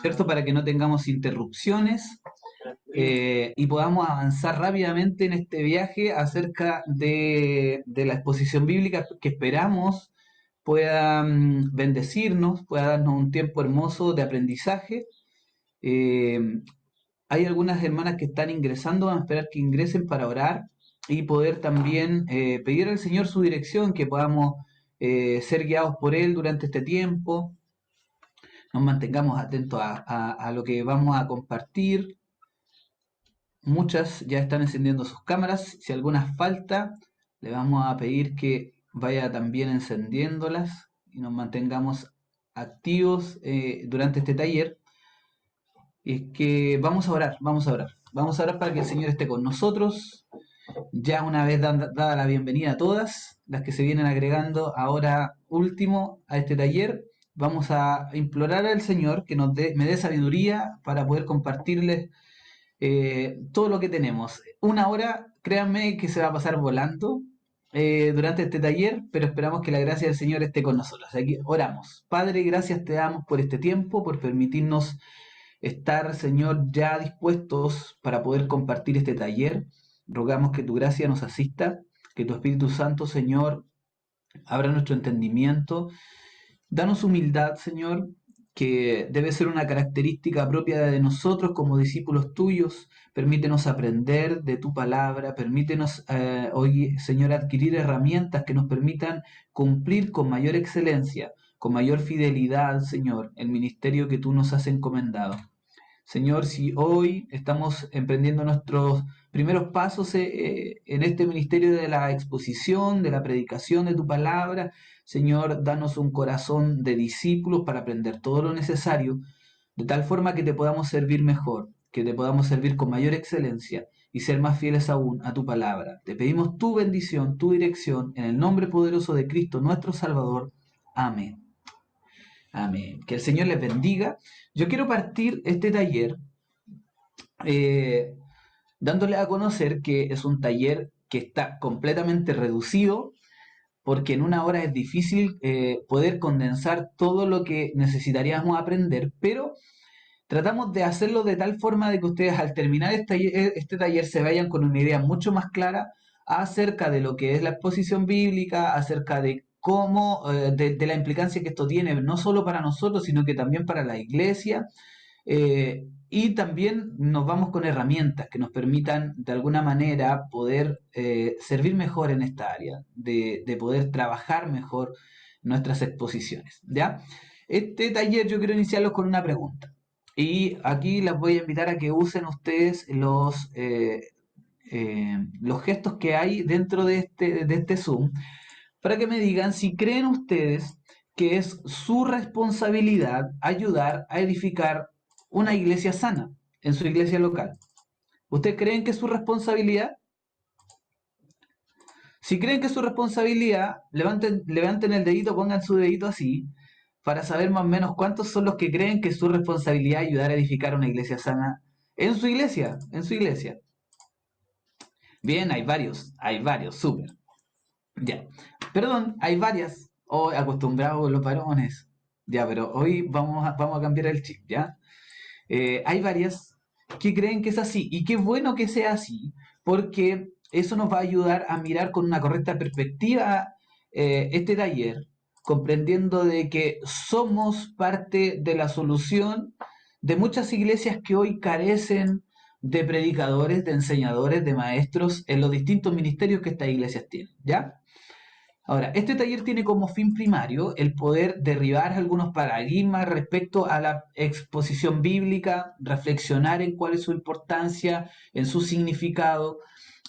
¿cierto? Para que no tengamos interrupciones y podamos avanzar rápidamente en este viaje acerca de la exposición bíblica que esperamos pueda bendecirnos, pueda darnos un tiempo hermoso de aprendizaje. Eh, Hay algunas hermanas que están ingresando, vamos a esperar que ingresen para orar y poder también pedir al Señor su dirección, que podamos ser guiados por Él durante este tiempo, nos mantengamos atentos a lo que vamos a compartir. Muchas ya están encendiendo sus cámaras. Si alguna falta, le vamos a pedir que vaya también encendiéndolas y nos mantengamos activos durante este taller. Y es que vamos a orar, vamos a orar. Vamos a orar para que el Señor esté con nosotros. Ya una vez dada la bienvenida a todas las que se vienen agregando ahora último a este taller, vamos a implorar al Señor que me dé sabiduría para poder compartirles todo lo que tenemos. Una hora, créanme que se va a pasar volando durante este taller, pero esperamos que la gracia del Señor esté con nosotros. Aquí oramos. Padre, gracias te damos por este tiempo, por permitirnos estar, Señor, ya dispuestos para poder compartir este taller. Rogamos que tu gracia nos asista, que tu Espíritu Santo, Señor, abra nuestro entendimiento. Danos humildad, Señor, que debe ser una característica propia de nosotros como discípulos tuyos. Permítenos aprender de tu palabra, permítenos hoy, Señor, adquirir herramientas que nos permitan cumplir con mayor excelencia, con mayor fidelidad, Señor, el ministerio que tú nos has encomendado. Señor, si hoy estamos emprendiendo nuestros primeros pasos en este ministerio de la exposición, de la predicación de tu palabra, Señor, danos un corazón de discípulos para aprender todo lo necesario, de tal forma que te podamos servir mejor, que te podamos servir con mayor excelencia y ser más fieles aún a tu palabra. Te pedimos tu bendición, tu dirección, en el nombre poderoso de Cristo nuestro Salvador. Amén. Amén. Que el Señor les bendiga. Yo quiero partir este taller eh, dándole a conocer que es un taller que está completamente reducido porque en una hora es difícil poder condensar todo lo que necesitaríamos aprender, pero tratamos de hacerlo de tal forma de que ustedes al terminar este taller se vayan con una idea mucho más clara acerca de lo que es la exposición bíblica, acerca de cómo, de la implicancia que esto tiene, no solo para nosotros, sino que también para la iglesia, y también nos vamos con herramientas que nos permitan de alguna manera poder servir mejor en esta área, de poder trabajar mejor nuestras exposiciones. ¿Ya? Este taller yo quiero iniciarlo con una pregunta. Y aquí las voy a invitar a que usen ustedes los gestos que hay dentro de este Zoom para que me digan si creen ustedes que es su responsabilidad ayudar a edificar una iglesia sana en su iglesia local. ¿Ustedes creen que es su responsabilidad? Si creen que es su responsabilidad, levanten el dedito, pongan su dedito así, para saber más o menos cuántos son los que creen que es su responsabilidad ayudar a edificar una iglesia sana en su iglesia, en su iglesia. Bien, hay varios, súper. Ya. Perdón, hay varias. Oh, acostumbrados los varones. Ya, pero hoy vamos a cambiar el chip, ¿ya? Hay varias que creen que es así. Y qué bueno que sea así, porque eso nos va a ayudar a mirar con una correcta perspectiva este taller, comprendiendo de que somos parte de la solución de muchas iglesias que hoy carecen de predicadores, de enseñadores, de maestros en los distintos ministerios que estas iglesias tienen, ¿ya? Ahora, este taller tiene como fin primario el poder derribar algunos paradigmas respecto a la exposición bíblica, reflexionar en cuál es su importancia, en su significado,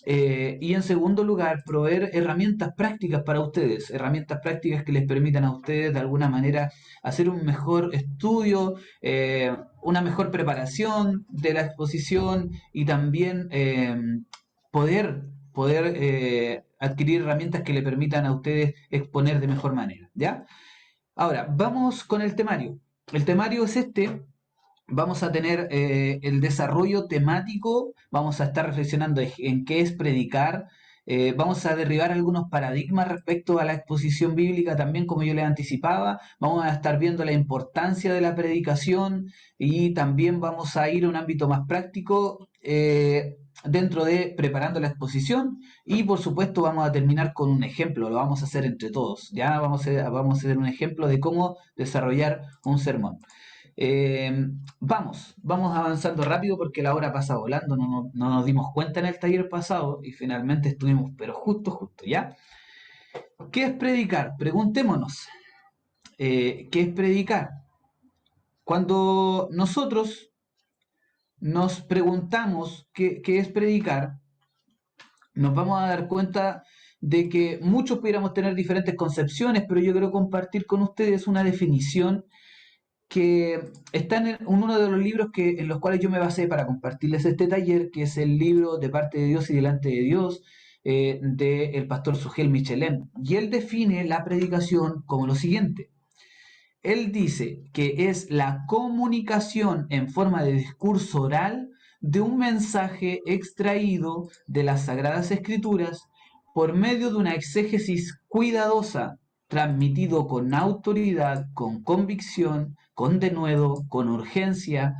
y en segundo lugar, proveer herramientas prácticas para ustedes, herramientas prácticas que les permitan a ustedes de alguna manera hacer un mejor estudio, una mejor preparación de la exposición y también poder adquirir herramientas que le permitan a ustedes exponer de mejor manera, ¿ya? Ahora, vamos con el temario. El temario es este. Vamos a tener el desarrollo temático, vamos a estar reflexionando en qué es predicar, Vamos a derribar algunos paradigmas respecto a la exposición bíblica también, como yo les anticipaba. Vamos a estar viendo la importancia de la predicación y también vamos a ir a un ámbito más práctico dentro de preparando la exposición y por supuesto vamos a terminar con un ejemplo, lo vamos a hacer entre todos. Ya vamos a hacer un ejemplo de cómo desarrollar un sermón. Vamos avanzando rápido porque la hora pasa volando, no nos dimos cuenta en el taller pasado y finalmente estuvimos, pero justo, ¿ya? ¿Qué es predicar? Preguntémonos, ¿qué es predicar? Cuando nosotros nos preguntamos qué es predicar, nos vamos a dar cuenta de que muchos pudiéramos tener diferentes concepciones, pero yo quiero compartir con ustedes una definición que está en uno de los libros en los cuales yo me basé para compartirles este taller, que es el libro De parte de Dios y delante de Dios, del pastor Sugel Michelem. Y él define la predicación como lo siguiente. Él dice que es la comunicación en forma de discurso oral de un mensaje extraído de las Sagradas Escrituras por medio de una exégesis cuidadosa, transmitido con autoridad, con convicción, con denuedo, con urgencia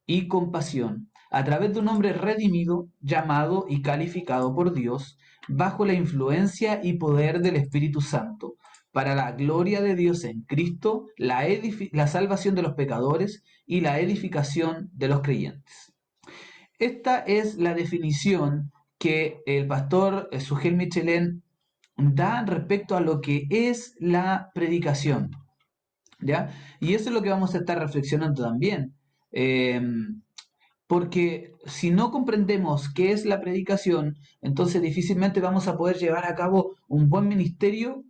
y compasión, a través de un hombre redimido, llamado y calificado por Dios, bajo la influencia y poder del Espíritu Santo, para la gloria de Dios en Cristo, la salvación de los pecadores y la edificación de los creyentes. Esta es la definición que el pastor Sugel Michelem da respecto a lo que es la predicación, ¿ya? Y eso es lo que vamos a estar reflexionando también. Porque si no comprendemos qué es la predicación, entonces difícilmente vamos a poder llevar a cabo un buen ministerio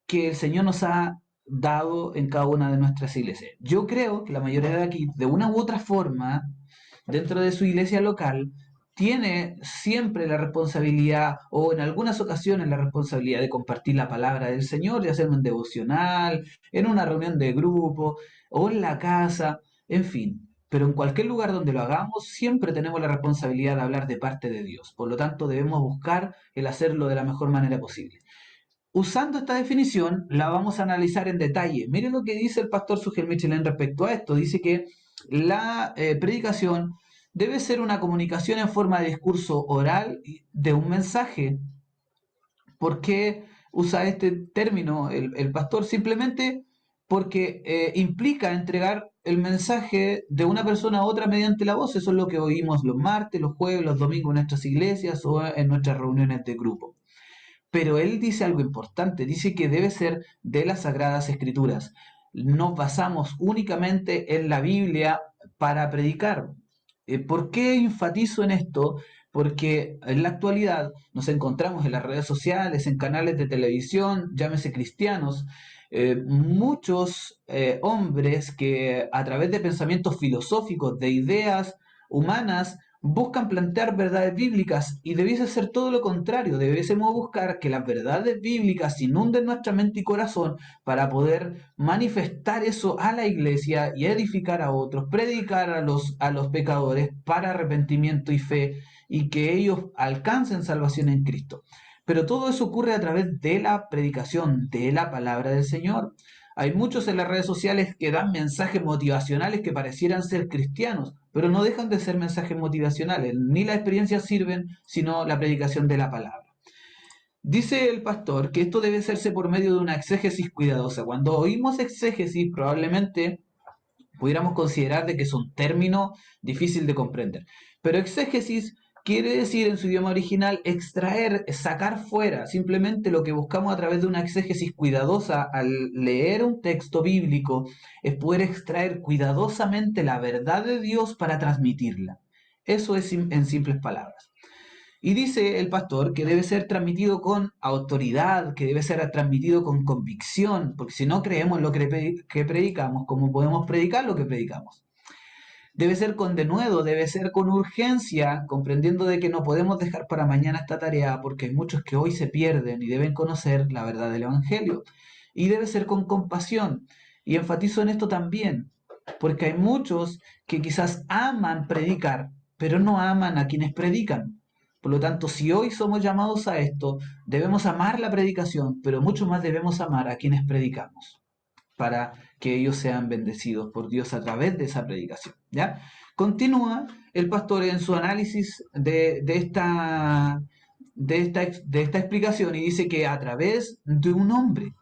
que el Señor nos ha dado en cada una de nuestras iglesias. Yo creo que la mayoría de aquí, de una u otra forma, dentro de su iglesia local, tiene siempre la responsabilidad, o en algunas ocasiones la responsabilidad de compartir la palabra del Señor, de hacer un devocional, en una reunión de grupo, o en la casa, en fin. Pero en cualquier lugar donde lo hagamos, siempre tenemos la responsabilidad de hablar de parte de Dios. Por lo tanto, debemos buscar el hacerlo de la mejor manera posible. Usando esta definición, la vamos a analizar en detalle. Miren lo que dice el pastor Sugel Michelem respecto a esto. Dice que la predicación debe ser una comunicación en forma de discurso oral de un mensaje. ¿Por qué usa este término el pastor? Simplemente porque implica entregar el mensaje de una persona a otra mediante la voz. Eso es lo que oímos los martes, los jueves, los domingos en nuestras iglesias o en nuestras reuniones de grupo. Pero él dice algo importante, dice que debe ser de las Sagradas Escrituras. Nos basamos únicamente en la Biblia para predicar. ¿Por qué enfatizo en esto? Porque en la actualidad nos encontramos en las redes sociales, en canales de televisión, llámese cristianos, muchos hombres que a través de pensamientos filosóficos, de ideas humanas, buscan plantear verdades bíblicas y debiese ser todo lo contrario, debiésemos buscar que las verdades bíblicas inunden nuestra mente y corazón para poder manifestar eso a la iglesia y edificar a otros, predicar a los pecadores para arrepentimiento y fe y que ellos alcancen salvación en Cristo. Pero todo eso ocurre a través de la predicación de la palabra del Señor. Hay muchos en las redes sociales que dan mensajes motivacionales que parecieran ser cristianos, pero no dejan de ser mensajes motivacionales. Ni las experiencias sirven, sino la predicación de la palabra. Dice el pastor que esto debe hacerse por medio de una exégesis cuidadosa. Cuando oímos exégesis, probablemente pudiéramos considerar de que es un término difícil de comprender. Pero exégesis quiere decir en su idioma original extraer, sacar fuera. Simplemente lo que buscamos a través de una exégesis cuidadosa al leer un texto bíblico es poder extraer cuidadosamente la verdad de Dios para transmitirla. Eso es en simples palabras. Y dice el pastor que debe ser transmitido con autoridad, que debe ser transmitido con convicción, porque si no creemos lo que predicamos, ¿cómo podemos predicar lo que predicamos? Debe ser con denuedo, debe ser con urgencia, comprendiendo de que no podemos dejar para mañana esta tarea porque hay muchos que hoy se pierden y deben conocer la verdad del Evangelio. Y debe ser con compasión. Y enfatizo en esto también, porque hay muchos que quizás aman predicar, pero no aman a quienes predican. Por lo tanto, si hoy somos llamados a esto, debemos amar la predicación, pero mucho más debemos amar a quienes predicamos, para que ellos sean bendecidos por Dios a través de esa predicación. ¿Ya? Continúa el pastor en su análisis de esta explicación y dice que a través de un hombre,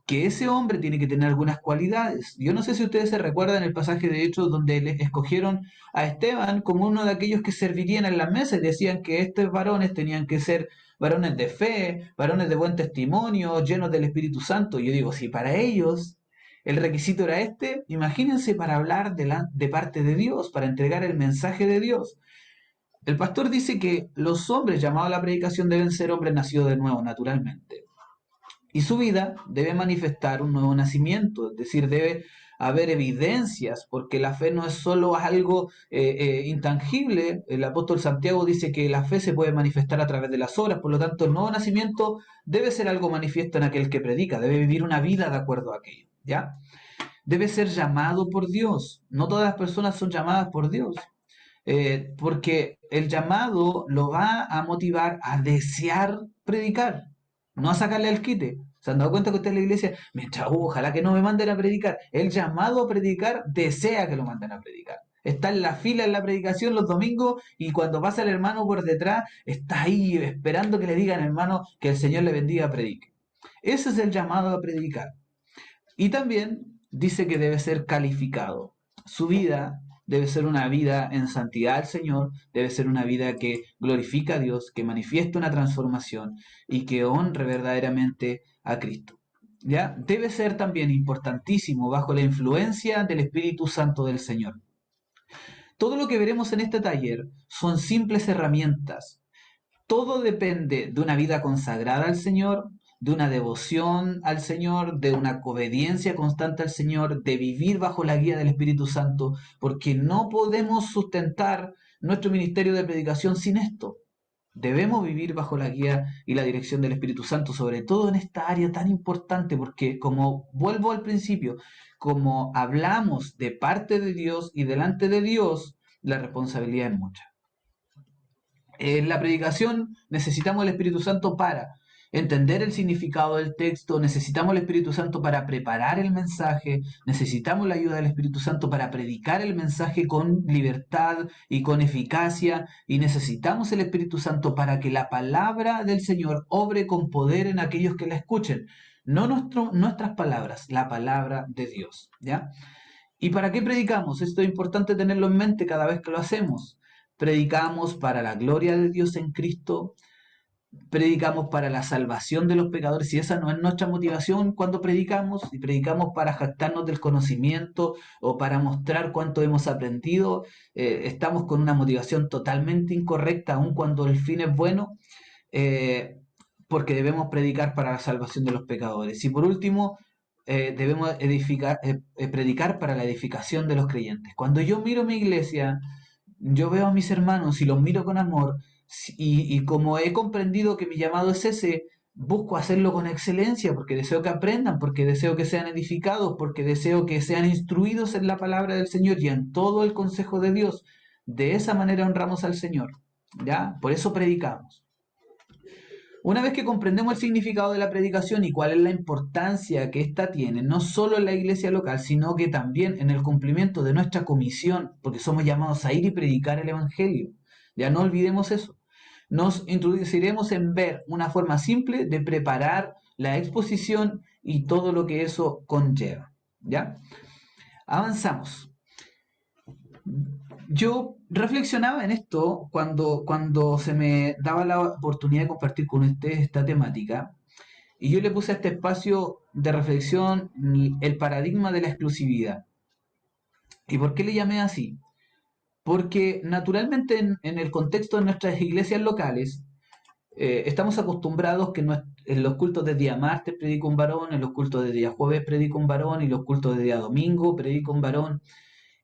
que ese hombre tiene que tener algunas cualidades. Yo no sé si ustedes se recuerdan el pasaje de Hechos donde le escogieron a Esteban como uno de aquellos que servirían en las mesas y decían que estos varones tenían que ser varones de fe, varones de buen testimonio, llenos del Espíritu Santo. Y yo digo, si para ellos el requisito era este, imagínense para hablar de parte de Dios, para entregar el mensaje de Dios. El pastor dice que los hombres llamados a la predicación deben ser hombres nacidos de nuevo, naturalmente. Y su vida debe manifestar un nuevo nacimiento, es decir, debe haber evidencias, porque la fe no es solo algo intangible. El apóstol Santiago dice que la fe se puede manifestar a través de las obras, por lo tanto el nuevo nacimiento debe ser algo manifiesto en aquel que predica, debe vivir una vida de acuerdo a aquello, ¿ya? Debe ser llamado por Dios. No todas las personas son llamadas por Dios, porque el llamado lo va a motivar a desear predicar, no a sacarle al quite. ¿Se han dado cuenta que usted en la iglesia, mientras, ojalá que no me manden a predicar? El llamado a predicar desea que lo manden a predicar. Está en la fila en la predicación los domingos y cuando pasa el hermano por detrás, está ahí esperando que le digan, hermano, que el Señor le bendiga, predique. Ese es el llamado a predicar. Y también dice que debe ser calificado. Su vida debe ser una vida en santidad al Señor, debe ser una vida que glorifica a Dios, que manifiesta una transformación y que honre verdaderamente a Cristo. ¿Ya? Debe ser también importantísimo bajo la influencia del Espíritu Santo del Señor. Todo lo que veremos en este taller son simples herramientas. Todo depende de una vida consagrada al Señor, de una devoción al Señor, de una obediencia constante al Señor, de vivir bajo la guía del Espíritu Santo, porque no podemos sustentar nuestro ministerio de predicación sin esto. Debemos vivir bajo la guía y la dirección del Espíritu Santo, sobre todo en esta área tan importante, porque como vuelvo al principio, como hablamos de parte de Dios y delante de Dios, la responsabilidad es mucha. En la predicación necesitamos el Espíritu Santo para entender el significado del texto, necesitamos el Espíritu Santo para preparar el mensaje, necesitamos la ayuda del Espíritu Santo para predicar el mensaje con libertad y con eficacia, y necesitamos el Espíritu Santo para que la palabra del Señor obre con poder en aquellos que la escuchen. No nuestras palabras, la palabra de Dios, ¿ya? ¿Y para qué predicamos? Esto es importante tenerlo en mente cada vez que lo hacemos. Predicamos para la gloria de Dios en Cristo, predicamos para la salvación de los pecadores, y esa no es nuestra motivación cuando predicamos, y predicamos para jactarnos del conocimiento o para mostrar cuánto hemos aprendido, estamos con una motivación totalmente incorrecta, aun cuando el fin es bueno, eh, porque debemos predicar para la salvación de los pecadores. Y por último, debemos predicar para la edificación de los creyentes. Cuando yo miro mi iglesia, yo veo a mis hermanos y los miro con amor, y como he comprendido que mi llamado es ese, busco hacerlo con excelencia, porque deseo que aprendan, porque deseo que sean edificados, porque deseo que sean instruidos en la palabra del Señor y en todo el consejo de Dios. De esa manera honramos al Señor, ¿ya? Por eso predicamos. Una vez que comprendemos el significado de la predicación y cuál es la importancia que ésta tiene, no solo en la iglesia local, sino que también en el cumplimiento de nuestra comisión, porque somos llamados a ir y predicar el Evangelio. Ya no olvidemos eso. Nos introduciremos en ver una forma simple de preparar la exposición y todo lo que eso conlleva. ¿Ya? Avanzamos. Yo reflexionaba en esto cuando se me daba la oportunidad de compartir con ustedes esta temática, y yo le puse a este espacio de reflexión el paradigma de la exclusividad. ¿Y por qué le llamé así? Porque naturalmente en el contexto de nuestras iglesias locales, estamos acostumbrados que en los cultos de día martes predica un varón, en los cultos de día jueves predica un varón, y los cultos de día domingo predica un varón.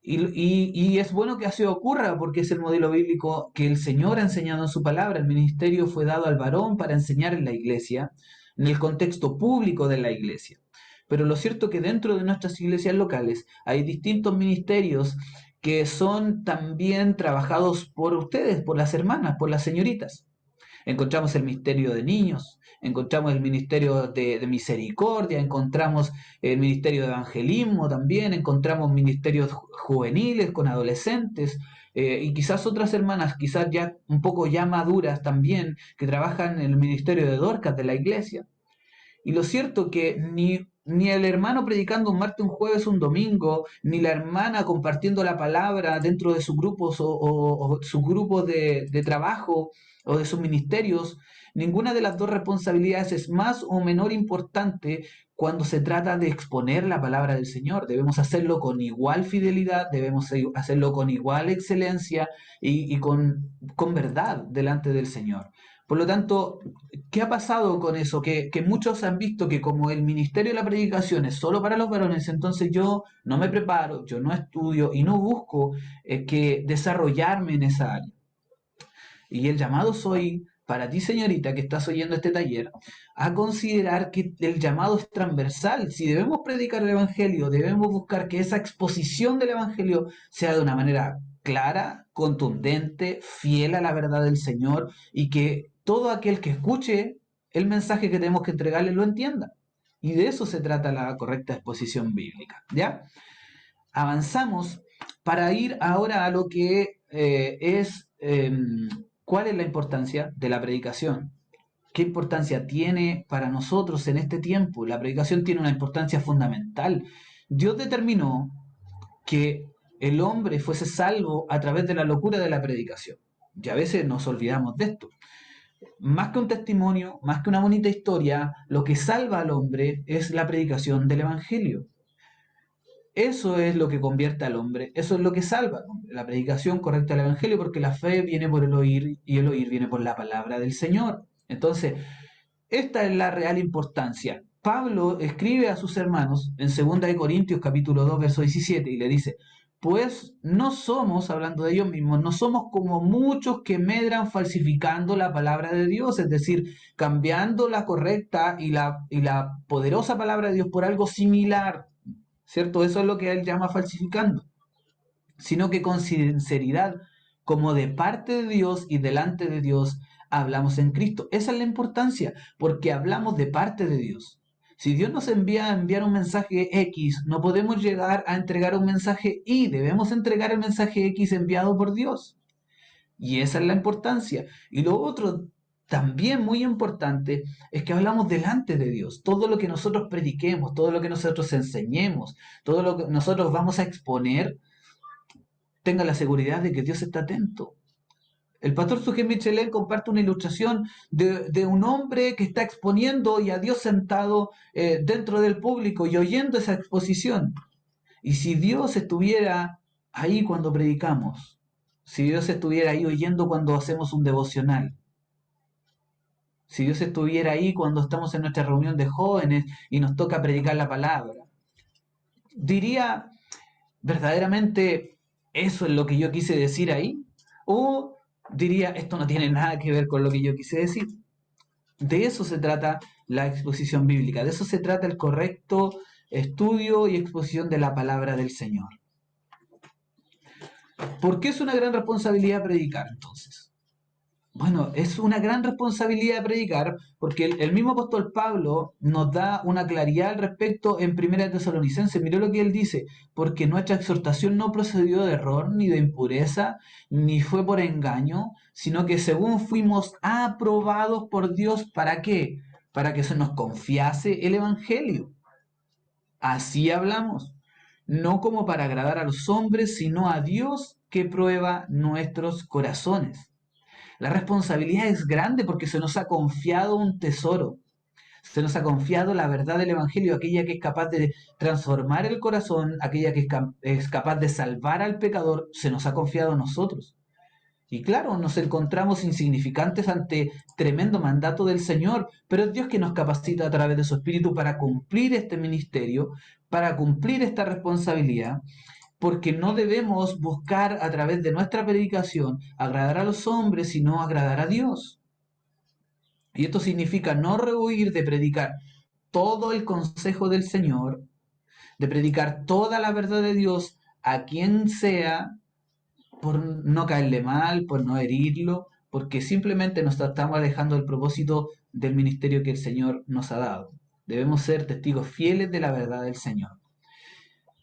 Y es bueno que así ocurra, porque es el modelo bíblico que el Señor ha enseñado en su palabra. El ministerio fue dado al varón para enseñar en la iglesia, en el contexto público de la iglesia. Pero lo cierto es que dentro de nuestras iglesias locales hay distintos ministerios que son también trabajados por ustedes, por las hermanas, por las señoritas. Encontramos el ministerio de niños, encontramos el ministerio de misericordia, encontramos el ministerio de evangelismo también, encontramos ministerios juveniles con adolescentes, y quizás otras hermanas, quizás ya un poco ya maduras también, que trabajan en el ministerio de Dorcas de la iglesia. Y lo cierto que ni el hermano predicando un martes, un jueves, un domingo, ni la hermana compartiendo la palabra dentro de sus grupos o sus grupos de trabajo o de sus ministerios, ninguna de las dos responsabilidades es más o menor importante cuando se trata de exponer la palabra del Señor. Debemos hacerlo con igual fidelidad, debemos hacerlo con igual excelencia y con verdad delante del Señor. Por lo tanto, ¿qué ha pasado con eso? Que muchos han visto que como el ministerio de la predicación es solo para los varones, entonces yo no me preparo, yo no estudio y no busco que desarrollarme en esa área. Y el llamado soy para ti, señorita, que estás oyendo este taller, a considerar que el llamado es transversal. Si debemos predicar el Evangelio, debemos buscar que esa exposición del Evangelio sea de una manera clara, contundente, fiel a la verdad del Señor y que todo aquel que escuche el mensaje que tenemos que entregarle lo entienda. Y de eso se trata la correcta exposición bíblica. ¿Ya? Avanzamos para ir ahora a lo que ¿cuál es la importancia de la predicación? ¿Qué importancia tiene para nosotros en este tiempo? La predicación tiene una importancia fundamental. Dios determinó que el hombre fuese salvo a través de la locura de la predicación. Y a veces nos olvidamos de esto. Más que un testimonio, más que una bonita historia, lo que salva al hombre es la predicación del Evangelio. Eso es lo que convierte al hombre, eso es lo que salva al hombre, la predicación correcta del Evangelio, porque la fe viene por el oír y el oír viene por la palabra del Señor. Entonces, esta es la real importancia. Pablo escribe a sus hermanos en 2 Corintios capítulo 2, verso 17 y le dice, pues no somos, hablando de ellos mismos, no somos como muchos que medran falsificando la palabra de Dios, es decir, cambiando la correcta y la poderosa palabra de Dios por algo similar, ¿cierto? Eso es lo que él llama falsificando, sino que con sinceridad, como de parte de Dios y delante de Dios, hablamos en Cristo. Esa es la importancia, porque hablamos de parte de Dios. Si Dios nos envía a enviar un mensaje X, no podemos llegar a entregar un mensaje Y, debemos entregar el mensaje X enviado por Dios. Y esa es la importancia. Y lo otro, también muy importante, es que hablamos delante de Dios. Todo lo que nosotros prediquemos, todo lo que nosotros enseñemos, todo lo que nosotros vamos a exponer, tenga la seguridad de que Dios está atento. El pastor Sujén Michelén comparte una ilustración de un hombre que está exponiendo y a Dios sentado dentro del público y oyendo esa exposición. Y si Dios estuviera ahí cuando predicamos, si Dios estuviera ahí oyendo cuando hacemos un devocional, si Dios estuviera ahí cuando estamos en nuestra reunión de jóvenes y nos toca predicar la palabra, diría verdaderamente eso es lo que yo quise decir ahí, o diría esto no tiene nada que ver con lo que yo quise decir. De eso se trata la exposición bíblica, de eso se trata el correcto estudio y exposición de la palabra del Señor. ¿Por qué es una gran responsabilidad predicar entonces? Bueno, es una gran responsabilidad predicar porque el mismo apóstol Pablo nos da una claridad al respecto en 1 Tesalonicenses. Miró lo que él dice, porque nuestra exhortación no procedió de error, ni de impureza, ni fue por engaño, sino que según fuimos aprobados por Dios, ¿para qué? Para que se nos confiase el Evangelio. Así hablamos, no como para agradar a los hombres, sino a Dios que prueba nuestros corazones. La responsabilidad es grande porque se nos ha confiado un tesoro. Se nos ha confiado la verdad del Evangelio, aquella que es capaz de transformar el corazón, aquella que es capaz de salvar al pecador, se nos ha confiado a nosotros. Y claro, nos encontramos insignificantes ante tremendo mandato del Señor, pero es Dios que nos capacita a través de su Espíritu para cumplir este ministerio, para cumplir esta responsabilidad, porque no debemos buscar a través de nuestra predicación agradar a los hombres, sino agradar a Dios. Y esto significa no rehuir de predicar todo el consejo del Señor, de predicar toda la verdad de Dios a quien sea por no caerle mal, por no herirlo, porque simplemente nos estamos alejando del propósito del ministerio que el Señor nos ha dado. Debemos ser testigos fieles de la verdad del Señor.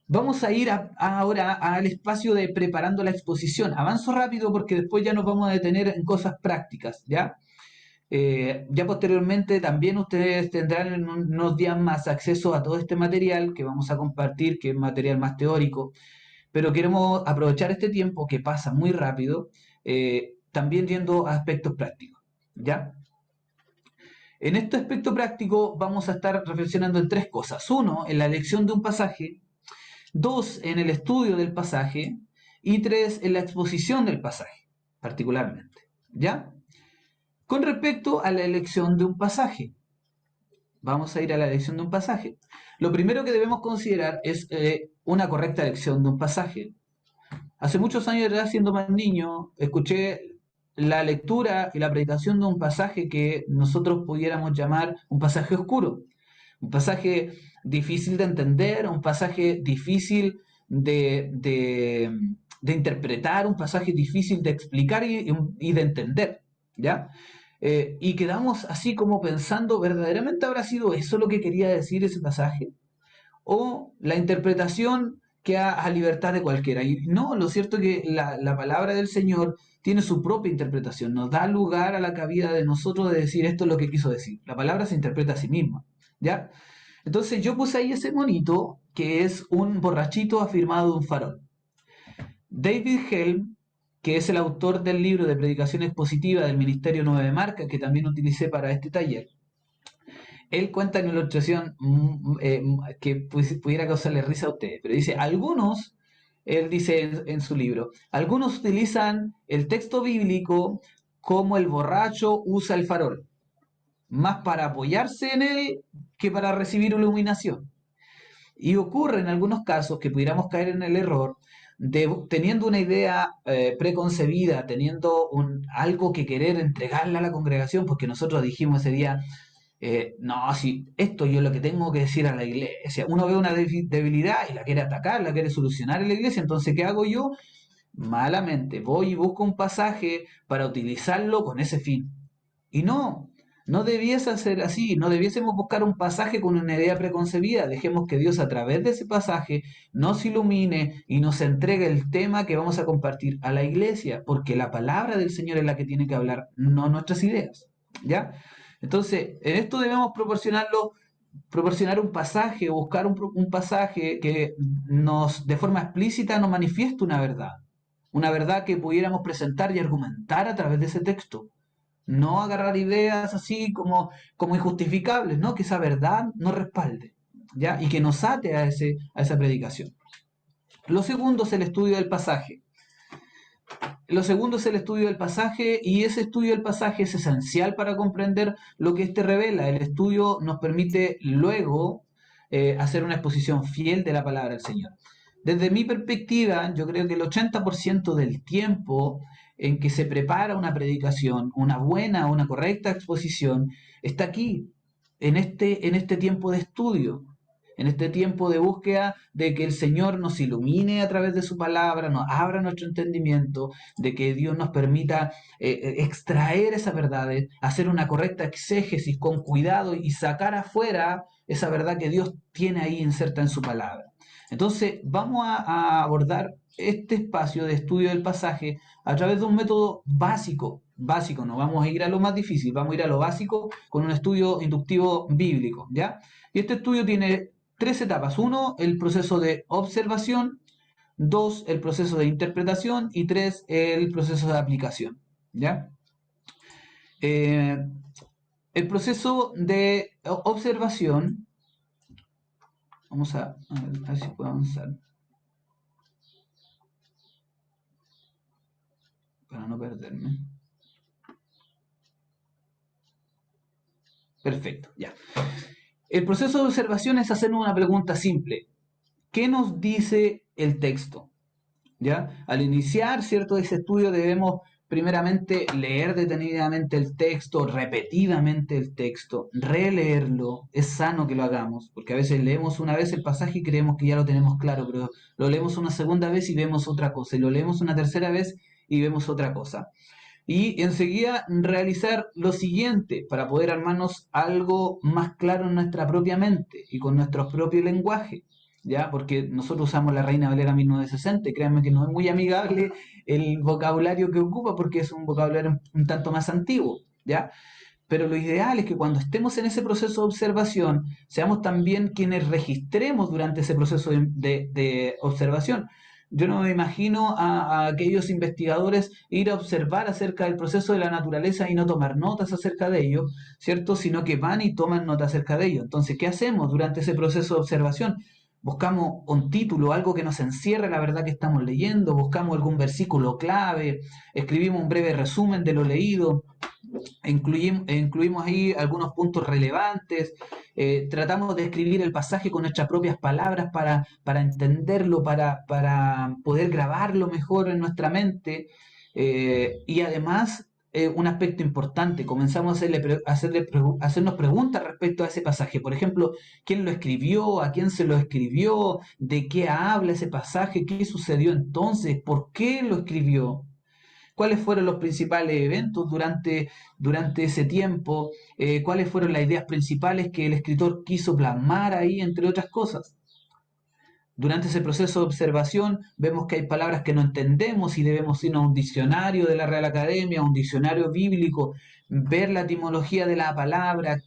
Vamos a ir ahora al espacio de preparando la exposición. Avanzo rápido porque después ya nos vamos a detener en cosas prácticas, ¿ya? Ya posteriormente también ustedes tendrán en unos días más acceso a todo este material que vamos a compartir, que es material más teórico, pero queremos aprovechar este tiempo que pasa muy rápido, también viendo aspectos prácticos, ¿ya? En este aspecto práctico vamos a estar reflexionando en tres cosas. Uno, en la elección de un pasaje. Dos, en el estudio del pasaje. Y tres, en la exposición del pasaje, particularmente, ¿ya? Con respecto a la elección de un pasaje, vamos a ir a la elección de un pasaje. Lo primero que debemos considerar es una correcta elección de un pasaje. Hace muchos años atrás, siendo más niño, escuché la lectura y la predicación de un pasaje que nosotros pudiéramos llamar un pasaje oscuro, un pasaje difícil de entender, un pasaje difícil de interpretar, un pasaje difícil de explicar y de entender, ¿ya? Y quedamos así como pensando, ¿verdaderamente habrá sido eso lo que quería decir ese pasaje? ¿O la interpretación queda a libertad de cualquiera? Y no, lo cierto es que la palabra del Señor tiene su propia interpretación, nos da lugar a la cabida de nosotros de decir esto es lo que quiso decir. La palabra se interpreta a sí misma, ¿ya? Entonces yo puse ahí ese monito que es un borrachito afirmado de un farol. David Helm, que es el autor del libro de predicación expositiva del Ministerio 9 de Marca, que también utilicé para este taller, él cuenta en una ilustración que pudiera causarle risa a ustedes, pero dice, algunos, él dice en su libro, algunos utilizan el texto bíblico como el borracho usa el farol, más para apoyarse en él que para recibir iluminación. Y ocurre en algunos casos que pudiéramos caer en el error de teniendo una idea preconcebida, teniendo algo que querer entregarle a la congregación, porque nosotros dijimos ese día, no, si esto yo lo que tengo que decir a la iglesia, uno ve una debilidad y la quiere atacar, la quiere solucionar en la iglesia, entonces ¿qué hago yo? Malamente, voy y busco un pasaje para utilizarlo con ese fin. Y no, no debiese ser así, no debiésemos buscar un pasaje con una idea preconcebida, dejemos que Dios a través de ese pasaje nos ilumine y nos entregue el tema que vamos a compartir a la iglesia, porque la palabra del Señor es la que tiene que hablar, no nuestras ideas, ¿ya? Entonces, en esto debemos proporcionar un pasaje, buscar un pasaje que de forma explícita nos manifieste una verdad que pudiéramos presentar y argumentar a través de ese texto. No agarrar ideas así como injustificables, ¿no? Que esa verdad nos respalde, ¿ya? Y que nos ate a esa predicación. Lo segundo es el estudio del pasaje. Lo segundo es el estudio del pasaje y ese estudio del pasaje es esencial para comprender lo que éste revela. El estudio nos permite luego hacer una exposición fiel de la palabra del Señor. Desde mi perspectiva, yo creo que el 80% del tiempo en que se prepara una predicación, una buena, una correcta exposición, está aquí, en este tiempo de estudio, en este tiempo de búsqueda de que el Señor nos ilumine a través de su palabra, nos abra nuestro entendimiento, de que Dios nos permita extraer esas verdades, hacer una correcta exégesis con cuidado y sacar afuera esa verdad que Dios tiene ahí inserta en su palabra. Entonces, vamos a abordar este espacio de estudio del pasaje a través de un método básico, no vamos a ir a lo más difícil, vamos a ir a lo básico con un estudio inductivo bíblico, ¿ya? Y este estudio tiene tres etapas. Uno, el proceso de observación. Dos, el proceso de interpretación. Y tres, el proceso de aplicación, ¿ya? El proceso de observación, vamos a ver si puedo avanzar para no perderme. Perfecto, ya. El proceso de observación es hacernos una pregunta simple. ¿Qué nos dice el texto? ¿Ya? Al iniciar, ¿cierto?, ese estudio debemos primeramente leer detenidamente el texto, repetidamente el texto, releerlo. Es sano que lo hagamos, porque a veces leemos una vez el pasaje y creemos que ya lo tenemos claro, pero lo leemos una segunda vez y vemos otra cosa, y lo leemos una tercera vez y vemos otra cosa. Y enseguida realizar lo siguiente para poder armarnos algo más claro en nuestra propia mente y con nuestro propio lenguaje, ¿ya? Porque nosotros usamos la Reina Valera 1960 y créanme que no es muy amigable el vocabulario que ocupa porque es un vocabulario un tanto más antiguo, ¿ya? Pero lo ideal es que cuando estemos en ese proceso de observación, seamos también quienes registremos durante ese proceso de observación. Yo no me imagino a aquellos investigadores ir a observar acerca del proceso de la naturaleza y no tomar notas acerca de ello, ¿cierto? Sino que van y toman notas acerca de ello. Entonces, ¿qué hacemos durante ese proceso de observación? Buscamos un título, algo que nos encierre la verdad que estamos leyendo, buscamos algún versículo clave, escribimos un breve resumen de lo leído, incluimos ahí algunos puntos relevantes, tratamos de escribir el pasaje con nuestras propias palabras para entenderlo, para poder grabarlo mejor en nuestra mente, y además un aspecto importante, comenzamos a hacernos preguntas respecto a ese pasaje. Por ejemplo, ¿quién lo escribió? ¿A quién se lo escribió? ¿De qué habla ese pasaje? ¿Qué sucedió entonces? ¿Por qué lo escribió? ¿Cuáles fueron los principales eventos durante ese tiempo? ¿Cuáles fueron las ideas principales que el escritor quiso plasmar ahí, entre otras cosas? Durante ese proceso de observación vemos que hay palabras que no entendemos y debemos ir a un diccionario de la Real Academia, a un diccionario bíblico, ver la etimología de la palabra,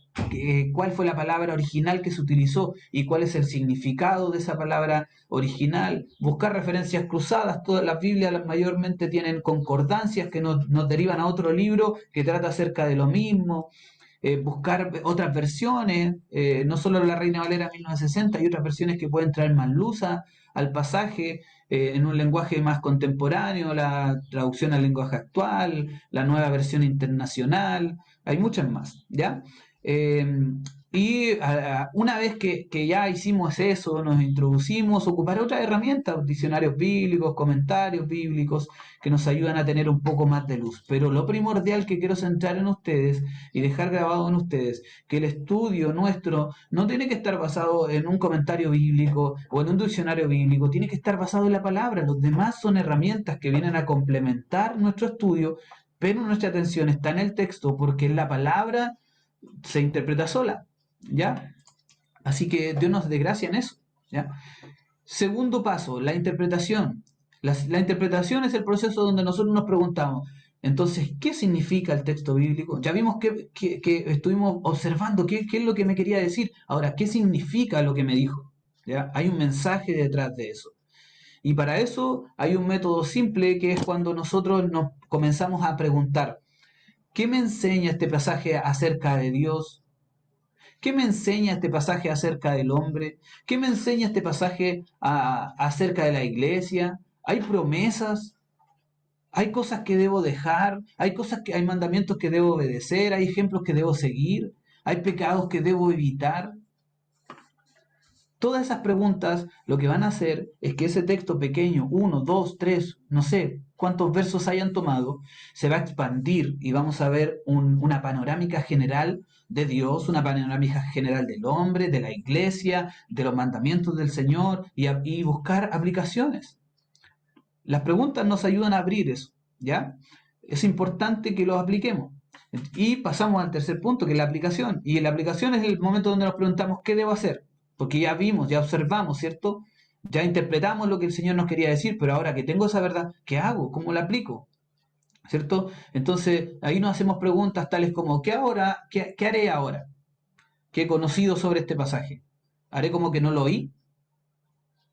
cuál fue la palabra original que se utilizó y cuál es el significado de esa palabra original, buscar referencias cruzadas. Todas las Biblias mayormente tienen concordancias que nos derivan a otro libro que trata acerca de lo mismo. Buscar otras versiones, no solo la Reina Valera 1960, hay otras versiones que pueden traer más luz al pasaje, en un lenguaje más contemporáneo, la traducción al lenguaje actual, la nueva versión internacional, hay muchas más, ¿ya? Eh, una vez que ya hicimos eso, nos introducimos, ocupar otras herramientas, diccionarios bíblicos, comentarios bíblicos, que nos ayudan a tener un poco más de luz. Pero lo primordial que quiero centrar en ustedes y dejar grabado en ustedes, que el estudio nuestro no tiene que estar basado en un comentario bíblico o en un diccionario bíblico, tiene que estar basado en la palabra. Los demás son herramientas que vienen a complementar nuestro estudio, pero nuestra atención está en el texto porque la palabra se interpreta sola, ¿ya? Así que Dios nos dé gracia en eso, ¿ya? Segundo paso, la interpretación. La interpretación es el proceso donde nosotros nos preguntamos, entonces, ¿qué significa el texto bíblico? Ya vimos que estuvimos observando qué es lo que me quería decir. Ahora, ¿qué significa lo que me dijo? ¿Ya? Hay un mensaje detrás de eso. Y para eso hay un método simple que es cuando nosotros nos comenzamos a preguntar, ¿qué me enseña este pasaje acerca de Dios? ¿Qué me enseña este pasaje acerca del hombre? ¿Qué me enseña este pasaje acerca de la iglesia? ¿Hay promesas? ¿Hay cosas que debo dejar? ¿Hay mandamientos que debo obedecer? ¿Hay ejemplos que debo seguir? ¿Hay pecados que debo evitar? Todas esas preguntas lo que van a hacer es que ese texto pequeño, uno, dos, tres, no sé cuántos versos hayan tomado, se va a expandir y vamos a ver una panorámica general de Dios, una panorámica general del hombre, de la iglesia, de los mandamientos del Señor y buscar aplicaciones. Las preguntas nos ayudan a abrir eso, ¿ya? Es importante que los apliquemos. Y pasamos al tercer punto, que es la aplicación. Y la aplicación es el momento donde nos preguntamos, ¿qué debo hacer? Porque ya vimos, ya observamos, ¿cierto? Ya interpretamos lo que el Señor nos quería decir, pero ahora que tengo esa verdad, ¿qué hago? ¿Cómo la aplico? ¿Cierto? Entonces, ahí nos hacemos preguntas tales como, ¿qué haré ahora? ¿Qué he conocido sobre este pasaje? ¿Haré como que no lo oí?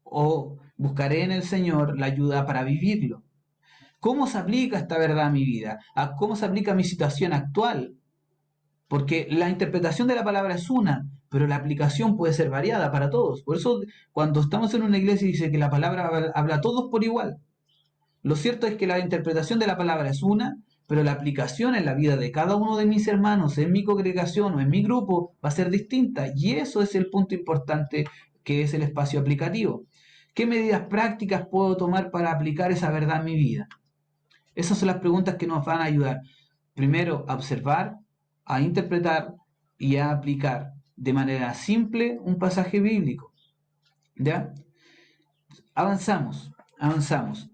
¿O buscaré en el Señor la ayuda para vivirlo? ¿Cómo se aplica esta verdad a mi vida? ¿Cómo se aplica a mi situación actual? Porque la interpretación de la palabra es una, pero la aplicación puede ser variada para todos. Por eso, cuando estamos en una iglesia y dice que la palabra habla a todos por igual, lo cierto es que la interpretación de la palabra es una, pero la aplicación en la vida de cada uno de mis hermanos, en mi congregación o en mi grupo, va a ser distinta. Y eso es el punto importante, que es el espacio aplicativo. ¿Qué medidas prácticas puedo tomar para aplicar esa verdad en mi vida? Esas son las preguntas que nos van a ayudar. Primero, a observar, a interpretar y a aplicar de manera simple un pasaje bíblico. ¿Ya? Avanzamos, avanzamos.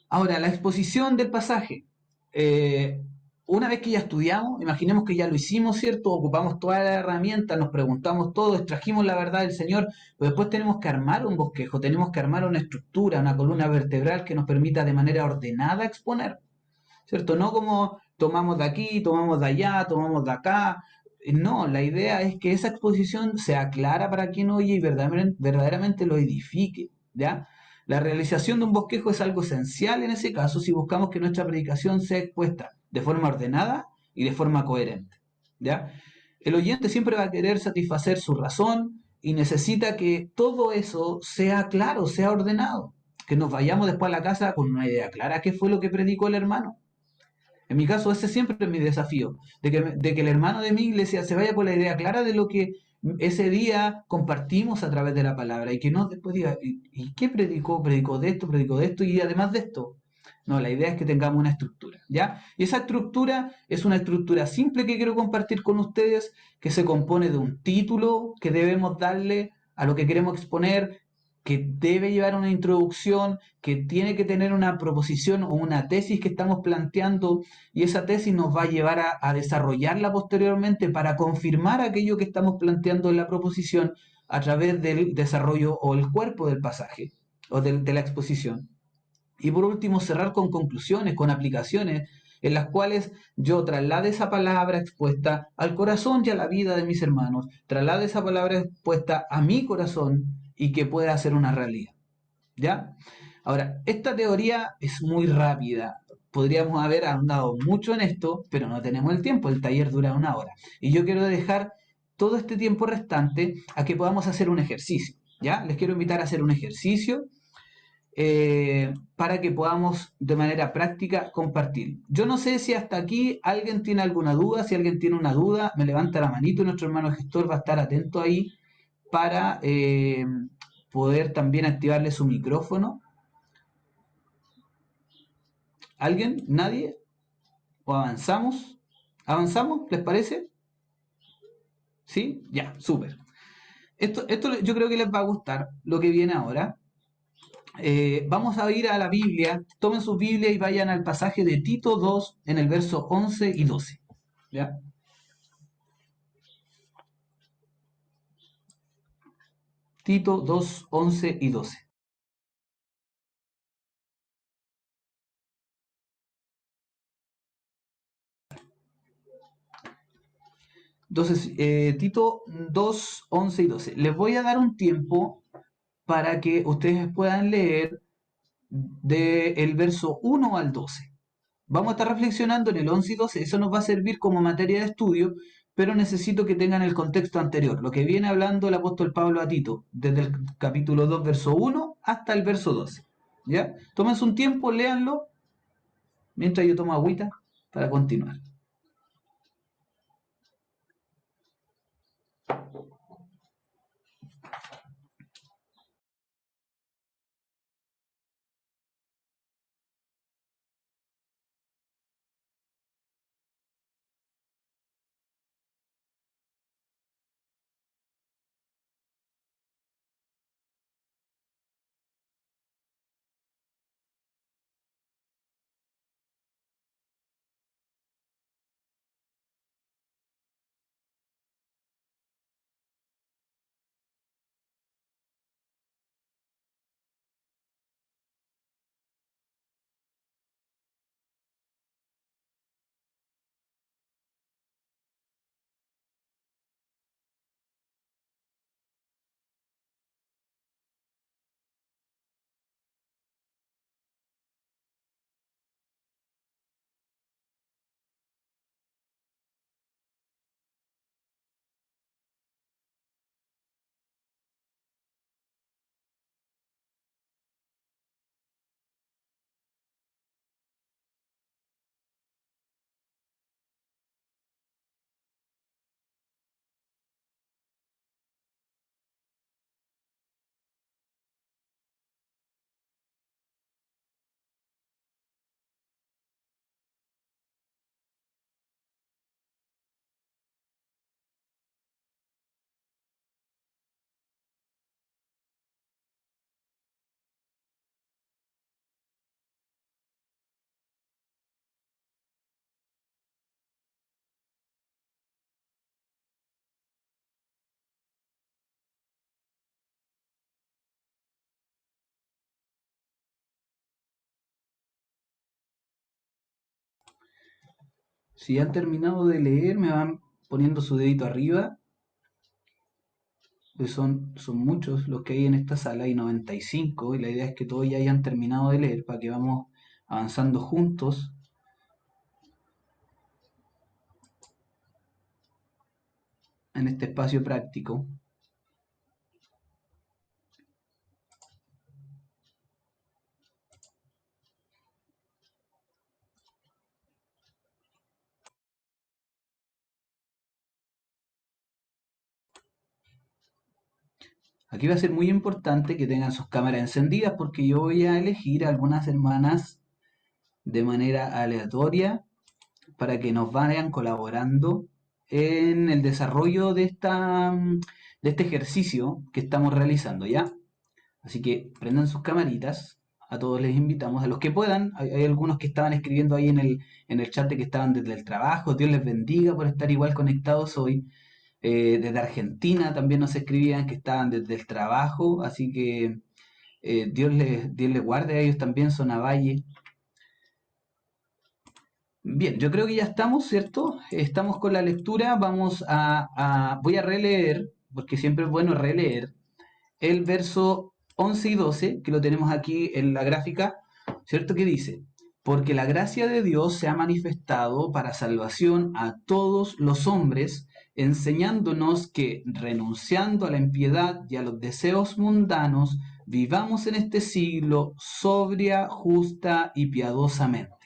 Ahora, la exposición del pasaje. Eh, una vez que ya estudiamos, imaginemos que ya lo hicimos, ¿cierto? Ocupamos todas las herramientas, nos preguntamos todo, extrajimos la verdad del Señor, pero después tenemos que armar un bosquejo, tenemos que armar una estructura, una columna vertebral que nos permita de manera ordenada exponer, ¿cierto? No como tomamos de aquí, tomamos de allá, tomamos de acá. No, la idea es que esa exposición sea clara para quien oye y verdaderamente lo edifique, ¿ya? La realización de un bosquejo es algo esencial en ese caso si buscamos que nuestra predicación sea expuesta de forma ordenada y de forma coherente, ¿ya? El oyente siempre va a querer satisfacer su razón y necesita que todo eso sea claro, sea ordenado, que nos vayamos después a la casa con una idea clara qué fue lo que predicó el hermano. En mi caso, ese siempre es mi desafío, de que el hermano de mi iglesia se vaya con la idea clara de lo que ese día compartimos a través de la palabra y que no después diga, ¿y qué predicó? Predicó de esto y además de esto. No, la idea es que tengamos una estructura, ¿ya? Y esa estructura es una estructura simple que quiero compartir con ustedes, que se compone de un título que debemos darle a lo que queremos exponer, que debe llevar una introducción, que tiene que tener una proposición o una tesis que estamos planteando y esa tesis nos va a llevar a desarrollarla posteriormente para confirmar aquello que estamos planteando en la proposición a través del desarrollo o el cuerpo del pasaje o de la exposición. Y por último, cerrar con conclusiones, con aplicaciones en las cuales yo traslade esa palabra expuesta al corazón y a la vida de mis hermanos, traslade esa palabra expuesta a mi corazón y que pueda ser una realidad. ¿Ya? Ahora, esta teoría es muy rápida. Podríamos haber andado mucho en esto, pero no tenemos el tiempo. El taller dura 1 hora. Y yo quiero dejar todo este tiempo restante a que podamos hacer un ejercicio. ¿Ya? Les quiero invitar a hacer un ejercicio para que podamos de manera práctica compartir. Yo no sé si hasta aquí alguien tiene alguna duda. Si alguien tiene una duda, me levanta la manito y nuestro hermano gestor va a estar atento ahí para poder también activarle su micrófono. ¿Alguien? ¿Nadie? ¿O avanzamos? ¿Avanzamos? ¿Les parece? ¿Sí? Ya, súper. Esto yo creo que les va a gustar lo que viene ahora. Vamos a ir a la Biblia. Tomen su Biblia y vayan al pasaje de Tito 2 en el verso 11 y 12. ¿Ya? Tito 2, 11 y 12. Entonces, Tito 2, 11 y 12. Les voy a dar un tiempo para que ustedes puedan leer del verso 1 al 12. Vamos a estar reflexionando en el 11 y 12, eso nos va a servir como materia de estudio, pero necesito que tengan el contexto anterior, lo que viene hablando el apóstol Pablo a Tito, desde el capítulo 2, verso 1 hasta el verso 12. ¿Ya? Tómense un tiempo, léanlo, mientras yo tomo agüita para continuar. Si han terminado de leer, me van poniendo su dedito arriba, pues son muchos los que hay en esta sala, hay 95, y la idea es que todos ya hayan terminado de leer para que vamos avanzando juntos en este espacio práctico. Aquí va a ser muy importante que tengan sus cámaras encendidas porque yo voy a elegir a algunas hermanas de manera aleatoria para que nos vayan colaborando en el desarrollo de este ejercicio que estamos realizando, ¿ya? Así que prendan sus camaritas, a todos les invitamos, a los que puedan, hay algunos que estaban escribiendo ahí en el chat de que estaban desde el trabajo, Dios les bendiga por estar igual conectados hoy. Desde Argentina también nos escribían que estaban desde el trabajo, así que Dios les guarde a ellos también, son a Valle. Bien, yo creo que ya estamos, ¿cierto? Estamos con la lectura, voy a releer, porque siempre es bueno releer, el verso 11 y 12, que lo tenemos aquí en la gráfica, ¿cierto? Que dice, porque la gracia de Dios se ha manifestado para salvación a todos los hombres, enseñándonos que, renunciando a la impiedad y a los deseos mundanos, vivamos en este siglo sobria, justa y piadosamente.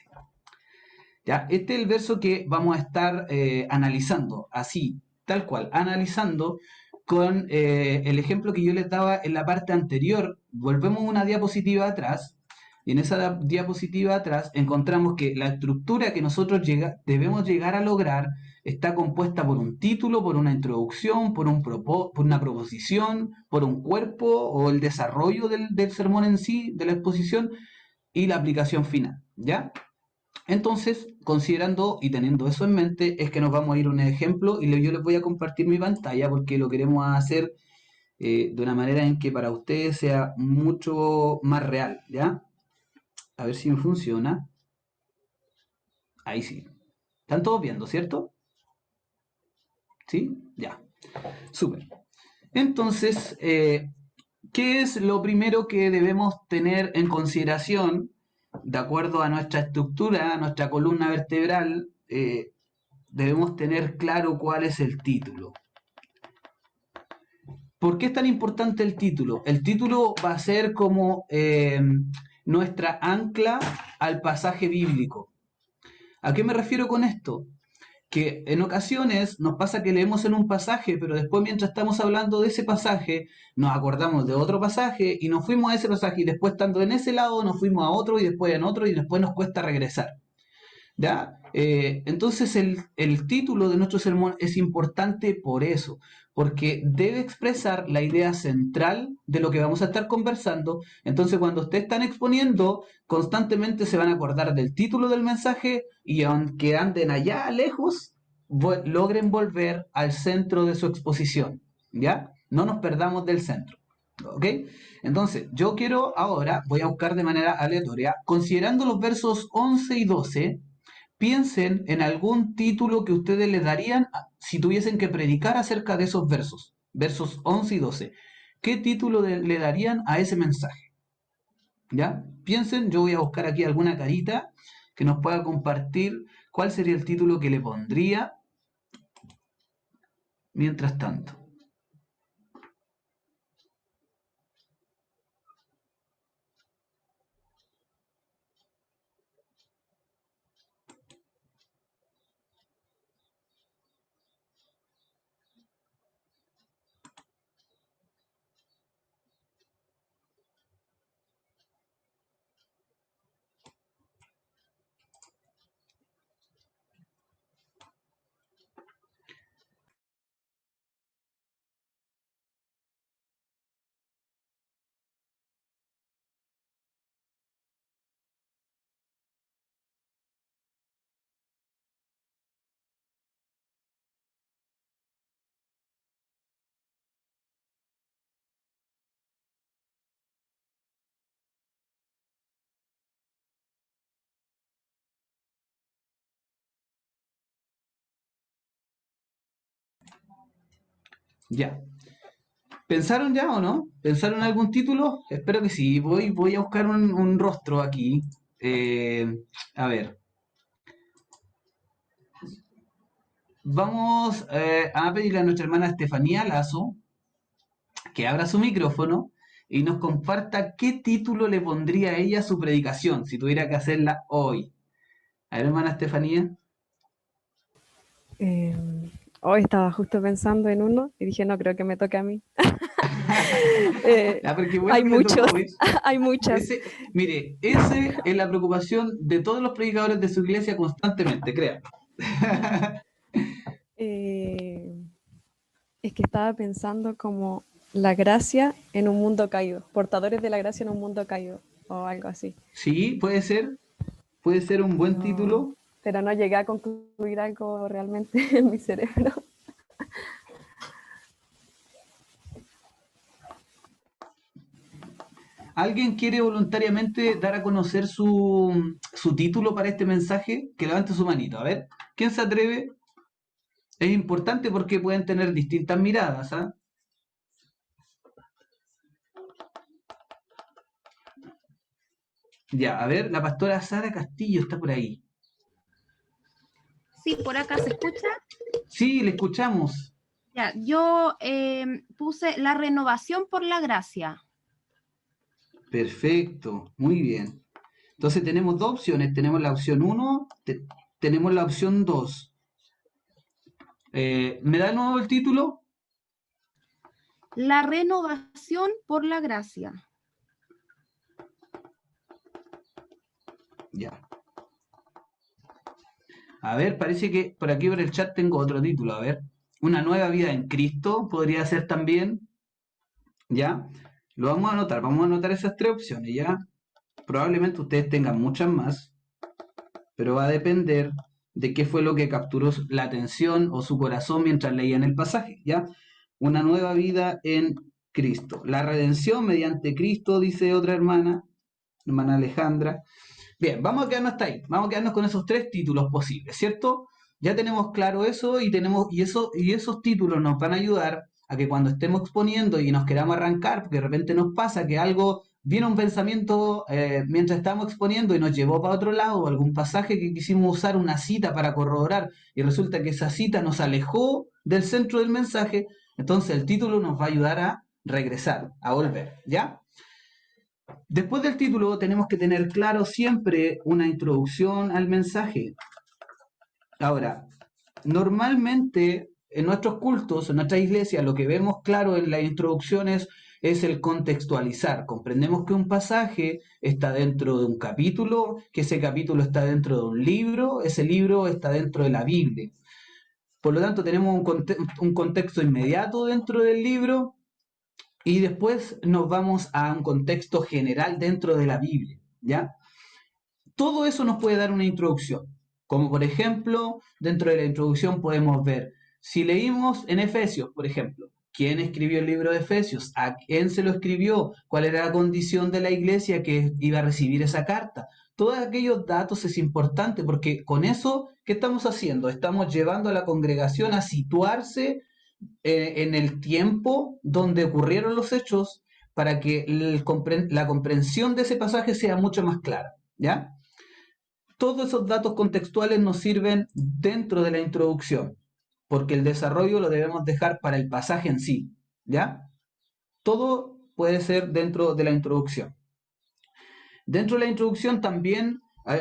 ¿Ya? Este es el verso que vamos a estar analizando, así, tal cual, analizando con el ejemplo que yo les daba en la parte anterior. Volvemos una diapositiva atrás y en esa diapositiva atrás encontramos que la estructura que nosotros debemos llegar a lograr está compuesta por un título, por una introducción, por una proposición, por un cuerpo o el desarrollo del sermón en sí, de la exposición y la aplicación final, ¿ya? Entonces, considerando y teniendo eso en mente, es que nos vamos a ir a un ejemplo y yo les voy a compartir mi pantalla porque lo queremos hacer de una manera en que para ustedes sea mucho más real, ¿ya? A ver si me funciona. Ahí sí. ¿Están todos viendo, cierto? ¿Sí? Ya. Súper. Entonces, ¿qué es lo primero que debemos tener en consideración de acuerdo a nuestra estructura, a nuestra columna vertebral? Debemos tener claro cuál es el título. ¿Por qué es tan importante el título? El título va a ser como nuestra ancla al pasaje bíblico. ¿A qué me refiero con esto? Que en ocasiones nos pasa que leemos en un pasaje, pero después mientras estamos hablando de ese pasaje, nos acordamos de otro pasaje y nos fuimos a ese pasaje y después estando en ese lado nos fuimos a otro y después en otro y después nos cuesta regresar. ¿Ya? Entonces el título de nuestro sermón es importante por eso, porque debe expresar la idea central de lo que vamos a estar conversando. Entonces cuando ustedes están exponiendo, constantemente se van a acordar del título del mensaje y aunque anden allá lejos, logren volver al centro de su exposición. ¿Ya? No nos perdamos del centro. ¿Ok? Entonces, yo quiero ahora, voy a buscar de manera aleatoria, considerando los versos 11 y 12, piensen en algún título que ustedes le darían si tuviesen que predicar acerca de esos versos, versos 11 y 12. ¿Qué título le darían a ese mensaje? ¿Ya? Piensen, yo voy a buscar aquí alguna carita que nos pueda compartir cuál sería el título que le pondría mientras tanto. Ya. ¿Pensaron ya o no? ¿Pensaron algún título? Espero que sí. Voy a buscar un rostro aquí. A ver. Vamos a pedirle a nuestra hermana Estefanía Lazo que abra su micrófono y nos comparta qué título le pondría a ella a su predicación, si tuviera que hacerla hoy. A ver, hermana Estefanía. Eh, Hoy estaba justo pensando en uno y dije, no creo que me toque a mí. Eh, Ah, porque bueno Hay que le tocó muchos, hoy. hay muchas. Mire, ese es la preocupación de todos los predicadores de su iglesia constantemente, créanme. Eh, es que estaba pensando como la gracia en un mundo caído, portadores de la gracia en un mundo caído, o algo así. Sí, puede ser un buen Pero, título. pero no llegué a concluir algo realmente en mi cerebro. ¿Alguien quiere voluntariamente dar a conocer su título para este mensaje? Que levante su manito. A ver, ¿quién se atreve? Es importante porque pueden tener distintas miradas, ¿ah? Ya, a ver, la pastora Sara Castillo está por ahí. Sí, por acá se escucha. Sí, le escuchamos. Ya, yo puse la renovación por la gracia. Perfecto, muy bien. Entonces tenemos dos opciones. Tenemos la opción uno, tenemos la opción 2. ¿Me da de nuevo el título? La renovación por la gracia. Ya. A ver, parece que por aquí por el chat tengo otro título. A ver. Una nueva vida en Cristo podría ser también. ¿Ya? Lo vamos a anotar. Vamos a anotar esas tres opciones, ¿ya? Probablemente ustedes tengan muchas más, pero va a depender de qué fue lo que capturó la atención o su corazón mientras leían el pasaje, ¿ya? Una nueva vida en Cristo. La redención mediante Cristo, dice otra hermana, hermana Alejandra. Bien, vamos a quedarnos hasta ahí. Vamos a quedarnos con esos tres títulos posibles, ¿cierto? Ya tenemos claro eso y esos títulos nos van a ayudar a que cuando estemos exponiendo y nos queramos arrancar, porque de repente nos pasa que algo viene un pensamiento mientras estamos exponiendo y nos llevó para otro lado, o algún pasaje que quisimos usar una cita para corroborar y resulta que esa cita nos alejó del centro del mensaje, entonces el título nos va a ayudar a regresar, a volver, ¿ya? Después del título tenemos que tener claro siempre una introducción al mensaje. Ahora, normalmente en nuestros cultos, en nuestra iglesia, lo que vemos claro en las introducciones es el contextualizar. Comprendemos que un pasaje está dentro de un capítulo, que ese capítulo está dentro de un libro, ese libro está dentro de la Biblia. Por lo tanto, tenemos un contexto inmediato dentro del libro y después nos vamos a un contexto general dentro de la Biblia, ¿ya? Todo eso nos puede dar una introducción. Como por ejemplo, dentro de la introducción podemos ver, si leímos en Efesios, por ejemplo, quién escribió el libro de Efesios, a quién se lo escribió, cuál era la condición de la iglesia que iba a recibir esa carta. Todos aquellos datos es importante porque con eso, ¿qué estamos haciendo? Estamos llevando a la congregación a situarse en el tiempo donde ocurrieron los hechos para que la comprensión de ese pasaje sea mucho más clara, ¿ya? Todos esos datos contextuales nos sirven dentro de la introducción, porque el desarrollo lo debemos dejar para el pasaje en sí, ¿ya? Todo puede ser dentro de la introducción. Dentro de la introducción también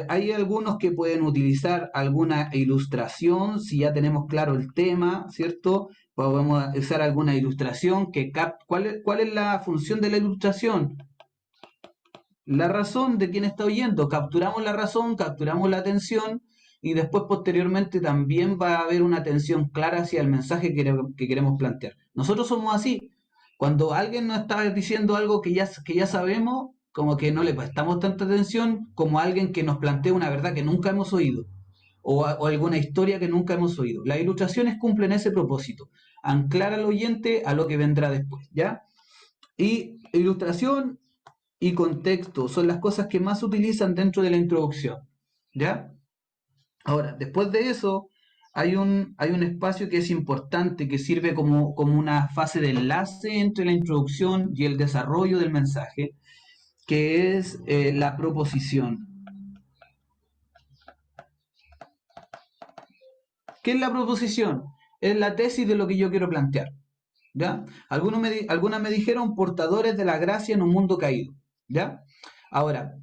hay algunos que pueden utilizar alguna ilustración, si ya tenemos claro el tema, ¿cierto? Podemos usar alguna ilustración ¿cuál es la función de la ilustración? La razón de quien está oyendo, capturamos la razón, capturamos la atención y después posteriormente también va a haber una atención clara hacia el mensaje que queremos plantear. Nosotros somos así. Cuando alguien nos está diciendo algo que ya sabemos, como que no le prestamos tanta atención como a alguien que nos plantea una verdad que nunca hemos oído o alguna historia que nunca hemos oído. Las ilustraciones cumplen ese propósito, anclar al oyente a lo que vendrá después, ¿ya? Y ilustración y contexto son las cosas que más se utilizan dentro de la introducción, ¿ya? Ahora, después de eso, hay un espacio que es importante, que sirve como una fase de enlace entre la introducción y el desarrollo del mensaje, que es la proposición. ¿Qué es la proposición? Es la tesis de lo que yo quiero plantear. ¿Ya? Algunas me dijeron portadores de la gracia en un mundo caído. ¿Ya? Ahora,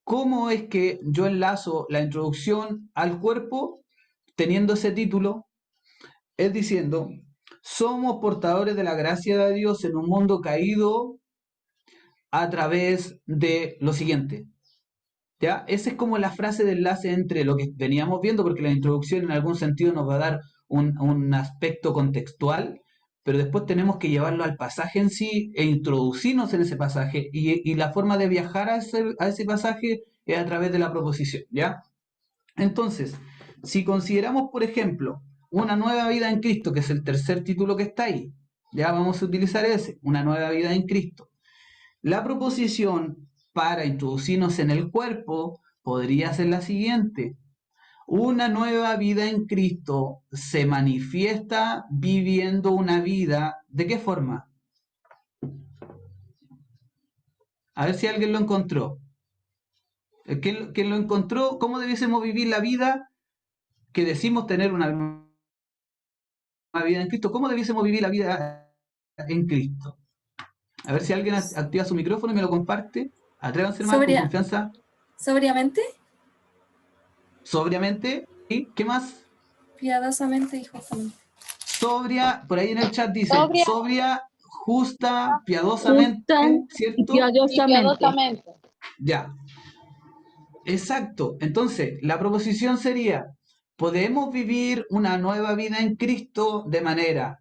¿cómo es que yo enlazo la introducción al cuerpo teniendo ese título? Es diciendo, somos portadores de la gracia de Dios en un mundo caído a través de lo siguiente. ¿Ya? Esa es como la frase de enlace entre lo que veníamos viendo, porque la introducción en algún sentido nos va a dar un aspecto contextual, pero después tenemos que llevarlo al pasaje en sí e introducirnos en ese pasaje, y la forma de viajar a ese pasaje es a través de la proposición, ¿ya? Entonces, si consideramos, por ejemplo, una nueva vida en Cristo, que es el tercer título que está ahí, ya vamos a utilizar ese, una nueva vida en Cristo. La proposición para introducirnos en el cuerpo podría ser la siguiente. Una nueva vida en Cristo se manifiesta viviendo una vida, ¿de qué forma? A ver si alguien lo encontró. ¿Quién lo encontró? ¿Cómo debiésemos vivir la vida que decimos tener una nueva vida en Cristo? ¿Cómo debiésemos vivir la vida en Cristo? A ver si alguien activa su micrófono y me lo comparte. Atrévanse, hermano, con confianza. ¿Sobriamente? Sobriamente. ¿Y qué más? Piadosamente y justamente. Sobria, por ahí en el chat dice, sobria, justa, piadosamente, ¿cierto? Y piadosamente. Ya, exacto. Entonces, la proposición sería, podemos vivir una nueva vida en Cristo de manera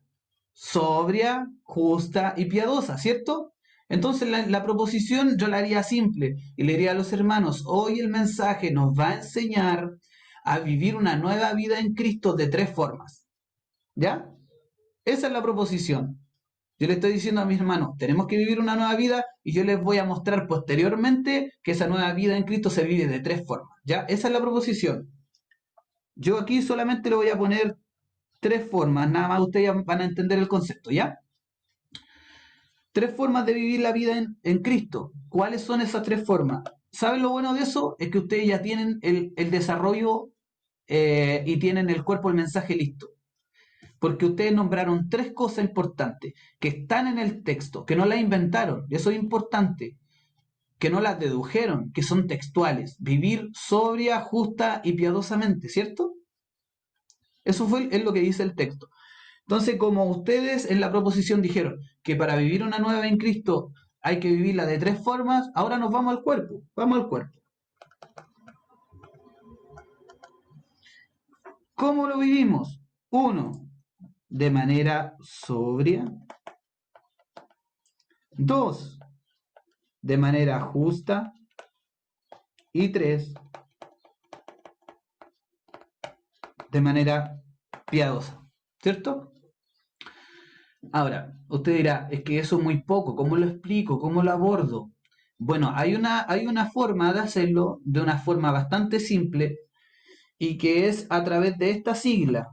sobria, justa y piadosa, ¿cierto? Entonces la proposición yo la haría simple y le diría a los hermanos, hoy el mensaje nos va a enseñar a vivir una nueva vida en Cristo de tres formas, ¿ya? Esa es la proposición. Yo le estoy diciendo a mis hermanos, tenemos que vivir una nueva vida y yo les voy a mostrar posteriormente que esa nueva vida en Cristo se vive de tres formas, ¿ya? Esa es la proposición. Yo aquí solamente le voy a poner tres formas, nada más ustedes van a entender el concepto, ¿ya? Tres formas de vivir la vida en Cristo. ¿Cuáles son esas tres formas? ¿Saben lo bueno de eso? Es que ustedes ya tienen el desarrollo y tienen el cuerpo, el mensaje listo. Porque ustedes nombraron tres cosas importantes que están en el texto, que no las inventaron, y eso es importante, que no las dedujeron, que son textuales. Vivir sobria, justa y piadosamente, ¿cierto? Eso es lo que dice el texto. Entonces, como ustedes en la proposición dijeron que para vivir una nueva en Cristo hay que vivirla de tres formas, ahora nos vamos al cuerpo. Vamos al cuerpo. ¿Cómo lo vivimos? Uno, de manera sobria. Dos, de manera justa. Y tres, de manera piadosa. ¿Cierto? Ahora, usted dirá, es que eso es muy poco, ¿cómo lo explico? ¿Cómo lo abordo? Bueno, hay una forma de hacerlo de una forma bastante simple y que es a través de esta sigla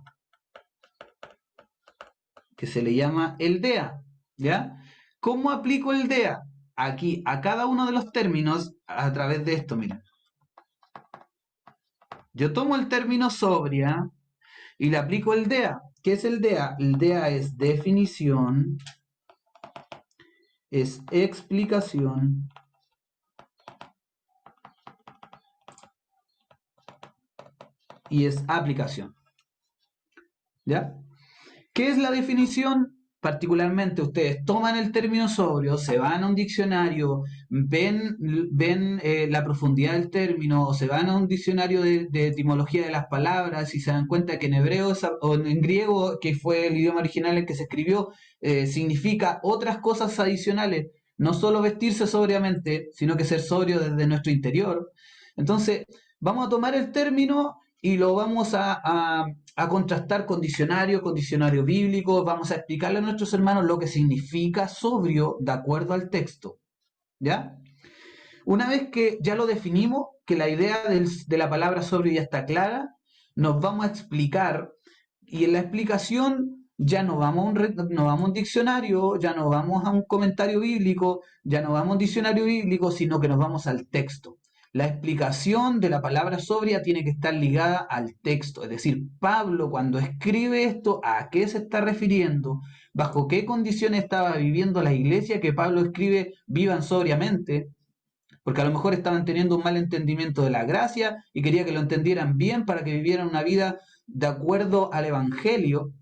que se le llama el DEA, ¿ya? ¿Cómo aplico el DEA? Aquí, a cada uno de los términos, a través de esto, mira. Yo tomo el término sobria y le aplico el DEA. ¿Qué es el DEA? El DEA es definición, es explicación y es aplicación. ¿Ya? ¿Qué es la definición? Particularmente ustedes toman el término sobrio, se van a un diccionario, ven la profundidad del término, o se van a un diccionario de etimología de las palabras y se dan cuenta que en hebreo o en griego, que fue el idioma original en que se escribió, significa otras cosas adicionales, no solo vestirse sobriamente, sino que ser sobrio desde nuestro interior. Entonces, vamos a tomar el término y lo vamos a contrastar con diccionario bíblico, vamos a explicarle a nuestros hermanos lo que significa sobrio de acuerdo al texto, ¿ya? Una vez que ya lo definimos, que la idea de la palabra sobrio ya está clara, nos vamos a explicar, y en la explicación ya no vamos no vamos a un diccionario, ya no vamos a un comentario bíblico, ya no vamos a un diccionario bíblico, sino que nos vamos al texto. La explicación de la palabra sobria tiene que estar ligada al texto, es decir, Pablo cuando escribe esto, ¿a qué se está refiriendo? ¿Bajo qué condiciones estaba viviendo la iglesia que Pablo escribe vivan sobriamente? Porque a lo mejor estaban teniendo un mal entendimiento de la gracia y quería que lo entendieran bien para que vivieran una vida de acuerdo al Evangelio.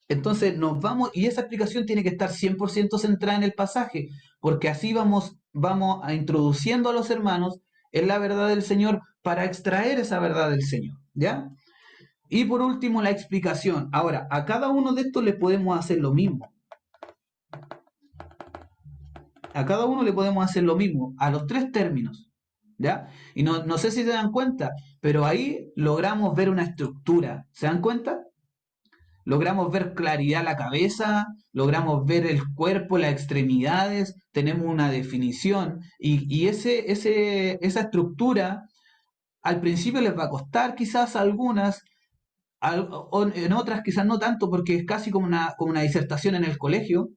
Entonces nos vamos, y esa explicación tiene que estar 100% centrada en el pasaje, porque así vamos a introduciendo a los hermanos en la verdad del Señor para extraer esa verdad del Señor, ¿ya? Y por último, la explicación. Ahora, a cada uno de estos le podemos hacer lo mismo. A cada uno le podemos hacer lo mismo, a los tres términos, ¿ya? Y no sé si se dan cuenta, pero ahí logramos ver una estructura. ¿Se dan cuenta? Logramos ver claridad la cabeza, logramos ver el cuerpo, las extremidades, tenemos una definición y esa estructura al principio les va a costar quizás a algunas, en otras quizás no tanto porque es casi como una disertación en el colegio.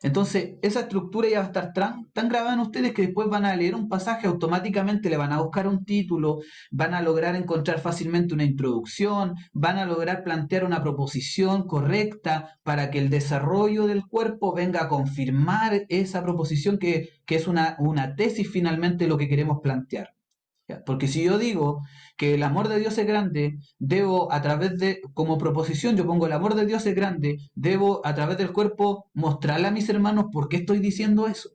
Entonces, esa estructura ya va a estar tan grabada en ustedes que después van a leer un pasaje, automáticamente le van a buscar un título, van a lograr encontrar fácilmente una introducción, van a lograr plantear una proposición correcta para que el desarrollo del cuerpo venga a confirmar esa proposición que es una tesis finalmente lo que queremos plantear. Porque si yo digo que el amor de Dios es grande, debo a través de, como proposición, yo pongo el amor de Dios es grande, debo a través del cuerpo mostrarle a mis hermanos por qué estoy diciendo eso.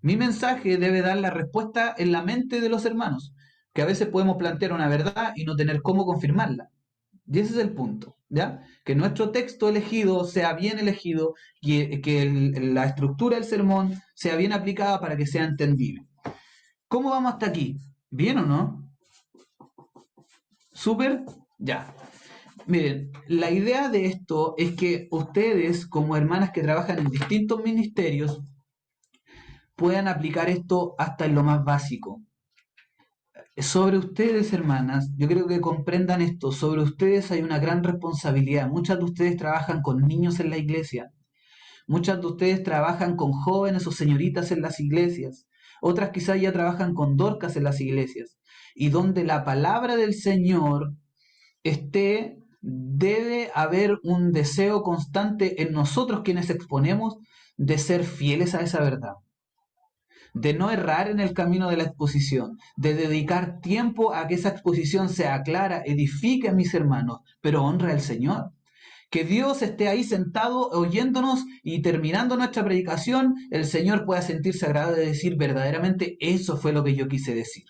Mi mensaje debe dar la respuesta en la mente de los hermanos, que a veces podemos plantear una verdad y no tener cómo confirmarla. Y ese es el punto, ¿ya? Que nuestro texto elegido sea bien elegido, que la estructura del sermón sea bien aplicada para que sea entendible. ¿Cómo vamos hasta aquí? ¿Bien o no? ¿Súper? Ya. Miren, la idea de esto es que ustedes, como hermanas que trabajan en distintos ministerios, puedan aplicar esto hasta en lo más básico. Sobre ustedes, hermanas, yo creo que comprendan esto, sobre ustedes hay una gran responsabilidad. Muchas de ustedes trabajan con niños en la iglesia. Muchas de ustedes trabajan con jóvenes o señoritas en las iglesias. Otras quizás ya trabajan con Dorcas en las iglesias. Y donde la palabra del Señor esté, debe haber un deseo constante en nosotros quienes exponemos de ser fieles a esa verdad. De no errar en el camino de la exposición, de dedicar tiempo a que esa exposición sea clara, edifique a mis hermanos, pero honre al Señor. Que Dios esté ahí sentado oyéndonos y terminando nuestra predicación, el Señor pueda sentirse agradado de decir verdaderamente eso fue lo que yo quise decir.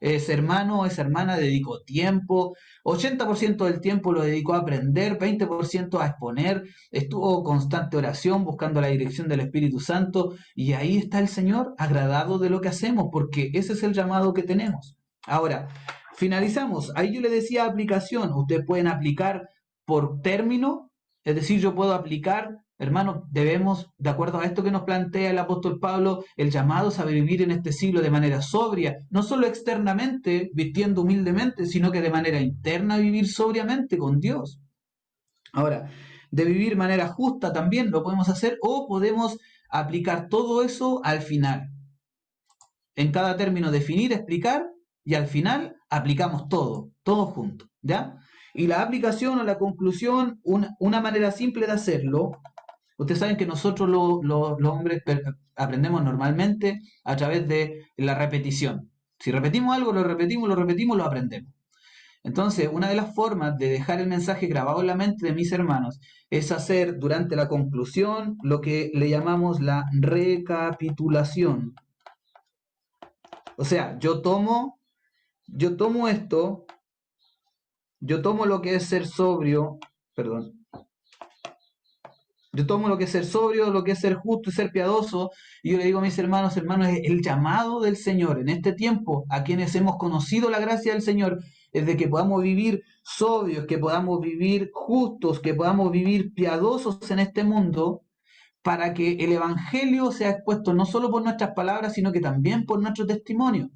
Ese hermano o esa hermana dedicó tiempo, 80% del tiempo lo dedicó a aprender, 20% a exponer, estuvo constante oración buscando la dirección del Espíritu Santo y ahí está el Señor agradado de lo que hacemos porque ese es el llamado que tenemos. Ahora, finalizamos. Ahí yo le decía aplicación, ustedes pueden aplicar por término, es decir, yo puedo aplicar, hermanos, debemos, de acuerdo a esto que nos plantea el apóstol Pablo, el llamado a vivir en este siglo de manera sobria, no solo externamente, vistiendo humildemente, sino que de manera interna vivir sobriamente con Dios. Ahora, de vivir de manera justa también lo podemos hacer o podemos aplicar todo eso al final. En cada término definir, explicar y al final aplicamos todo junto, ¿ya? Y la aplicación o la conclusión, una manera simple de hacerlo, ustedes saben que nosotros los hombres aprendemos normalmente a través de la repetición. Si repetimos algo, lo repetimos, lo aprendemos. Entonces, una de las formas de dejar el mensaje grabado en la mente de mis hermanos es hacer durante la conclusión lo que le llamamos la recapitulación. O sea, yo tomo esto, yo tomo lo que es ser sobrio, yo tomo lo que es ser sobrio, lo que es ser justo y ser piadoso, y yo le digo a mis hermanos, es el llamado del Señor en este tiempo, a quienes hemos conocido la gracia del Señor, es de que podamos vivir sobrios, que podamos vivir justos, que podamos vivir piadosos en este mundo, para que el Evangelio sea expuesto no solo por nuestras palabras, sino que también por nuestro testimonio.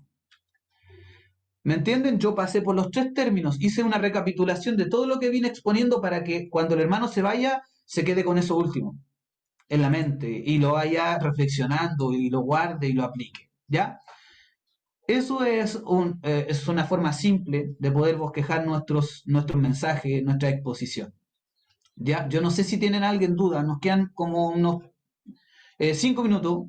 ¿Me entienden? Yo pasé por los 3 términos, hice una recapitulación de todo lo que vine exponiendo para que cuando el hermano se vaya, se quede con eso último en la mente y lo vaya reflexionando y lo guarde y lo aplique, ¿ya? Eso es una forma simple de poder bosquejar nuestros mensajes, nuestra exposición. ¿Ya? Yo no sé si tienen alguien duda, nos quedan como unos 5 minutos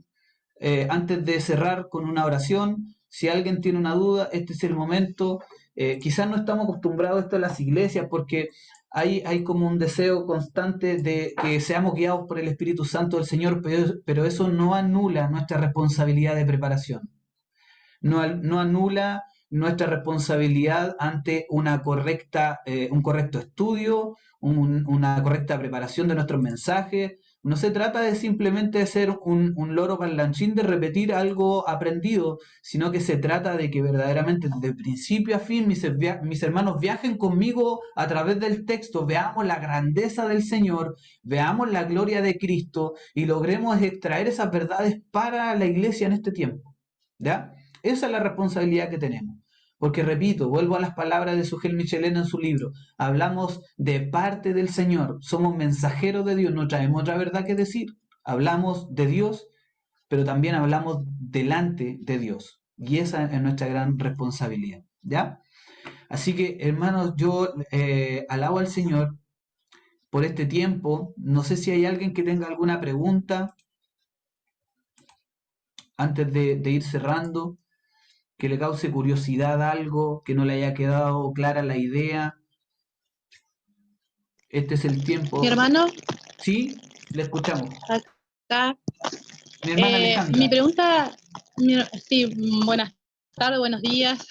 antes de cerrar con una oración. Si alguien tiene una duda, este es el momento. Quizás no estamos acostumbrados a esto en las iglesias porque hay como un deseo constante de que seamos guiados por el Espíritu Santo del Señor, pero eso no anula nuestra responsabilidad de preparación. No anula nuestra responsabilidad ante un correcto estudio, una correcta preparación de nuestros mensajes. No se trata de simplemente ser un loro parlanchín de repetir algo aprendido, sino que se trata de que verdaderamente de principio a fin mis hermanos viajen conmigo a través del texto, veamos la grandeza del Señor, veamos la gloria de Cristo y logremos extraer esas verdades para la iglesia en este tiempo. ¿Ya? Esa es la responsabilidad que tenemos. Porque repito, vuelvo a las palabras de Sujel Michelena en su libro, hablamos de parte del Señor, somos mensajeros de Dios, no traemos otra verdad que decir, hablamos de Dios, pero también hablamos delante de Dios. Y esa es nuestra gran responsabilidad. ¿Ya? Así que, hermanos, yo alabo al Señor por este tiempo. No sé si hay alguien que tenga alguna pregunta antes de ir cerrando, que le cause curiosidad algo, que no le haya quedado clara la idea. Este es el tiempo. Mi hermano, Sí, le escuchamos. acá. Mi hermana Alejandra. Mi pregunta, sí, buenas tardes, buenos días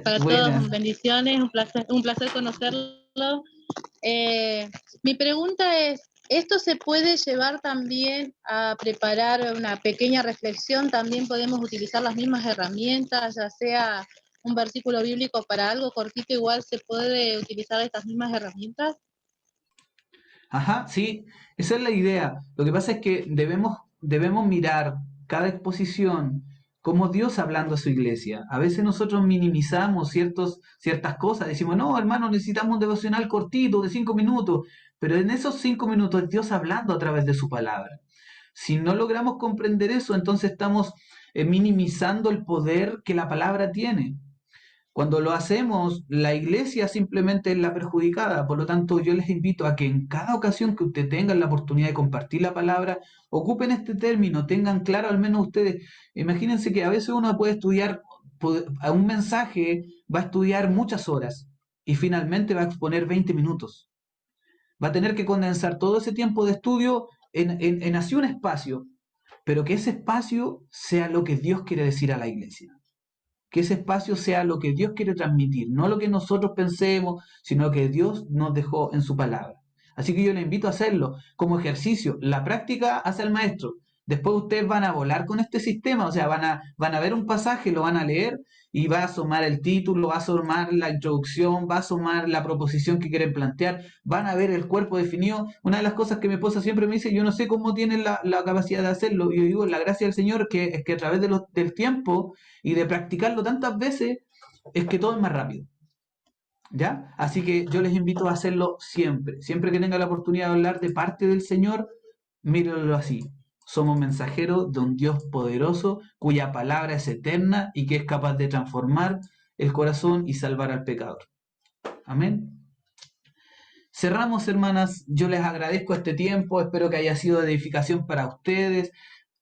para Buenas. todos, bendiciones, un placer conocerlo. Mi pregunta es, ¿esto se puede llevar también a preparar una pequeña reflexión? ¿También podemos utilizar las mismas herramientas, ya sea un versículo bíblico para algo cortito, igual se puede utilizar estas mismas herramientas? Ajá, sí, esa es la idea. Lo que pasa es que debemos mirar cada exposición como Dios hablando a su iglesia. A veces nosotros minimizamos ciertas cosas, decimos, no, hermano, necesitamos un devocional cortito de 5 minutos, pero en esos 5 minutos es Dios hablando a través de su palabra. Si no logramos comprender eso, entonces estamos minimizando el poder que la palabra tiene. Cuando lo hacemos, la iglesia simplemente es la perjudicada. Por lo tanto, yo les invito a que en cada ocasión que ustedes tengan la oportunidad de compartir la palabra, ocupen este término, tengan claro al menos ustedes. Imagínense que a veces uno puede estudiar a un mensaje, va a estudiar muchas horas y finalmente va a exponer 20 minutos. Va a tener que condensar todo ese tiempo de estudio en así un espacio, pero que ese espacio sea lo que Dios quiere decir a la iglesia. Que ese espacio sea lo que Dios quiere transmitir, no lo que nosotros pensemos, sino que Dios nos dejó en su palabra. Así que yo les invito a hacerlo como ejercicio. La práctica hace al maestro. Después ustedes van a volar con este sistema, o sea, van a ver un pasaje, lo van a leer y va a asomar el título, va a asomar la introducción, va a asomar la proposición que quieren plantear, van a ver el cuerpo definido. Una de las cosas que mi esposa siempre me dice, yo no sé cómo tienen la capacidad de hacerlo. Y yo digo, la gracia del Señor es que a través del tiempo y de practicarlo tantas veces, es que todo es más rápido. ¿Ya? Así que yo les invito a hacerlo siempre. Siempre que tengan la oportunidad de hablar de parte del Señor, mírenlo así. Somos mensajeros de un Dios poderoso cuya palabra es eterna y que es capaz de transformar el corazón y salvar al pecador. Amén. Cerramos, hermanas. Yo les agradezco este tiempo. Espero que haya sido de edificación para ustedes.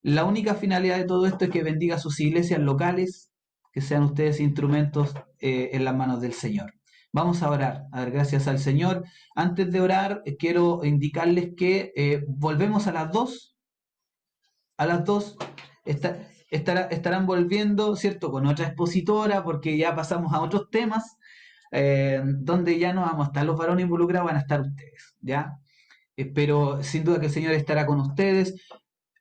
La única finalidad de todo esto es que bendiga sus iglesias locales, que sean ustedes instrumentos en las manos del Señor. Vamos a orar, a dar gracias al Señor. Antes de orar, quiero indicarles que volvemos a las 2. A las 2 estarán volviendo, ¿cierto?, con otra expositora, porque ya pasamos a otros temas, donde ya no vamos a estar los varones involucrados, van a estar ustedes, ¿ya? Pero sin duda que el Señor estará con ustedes.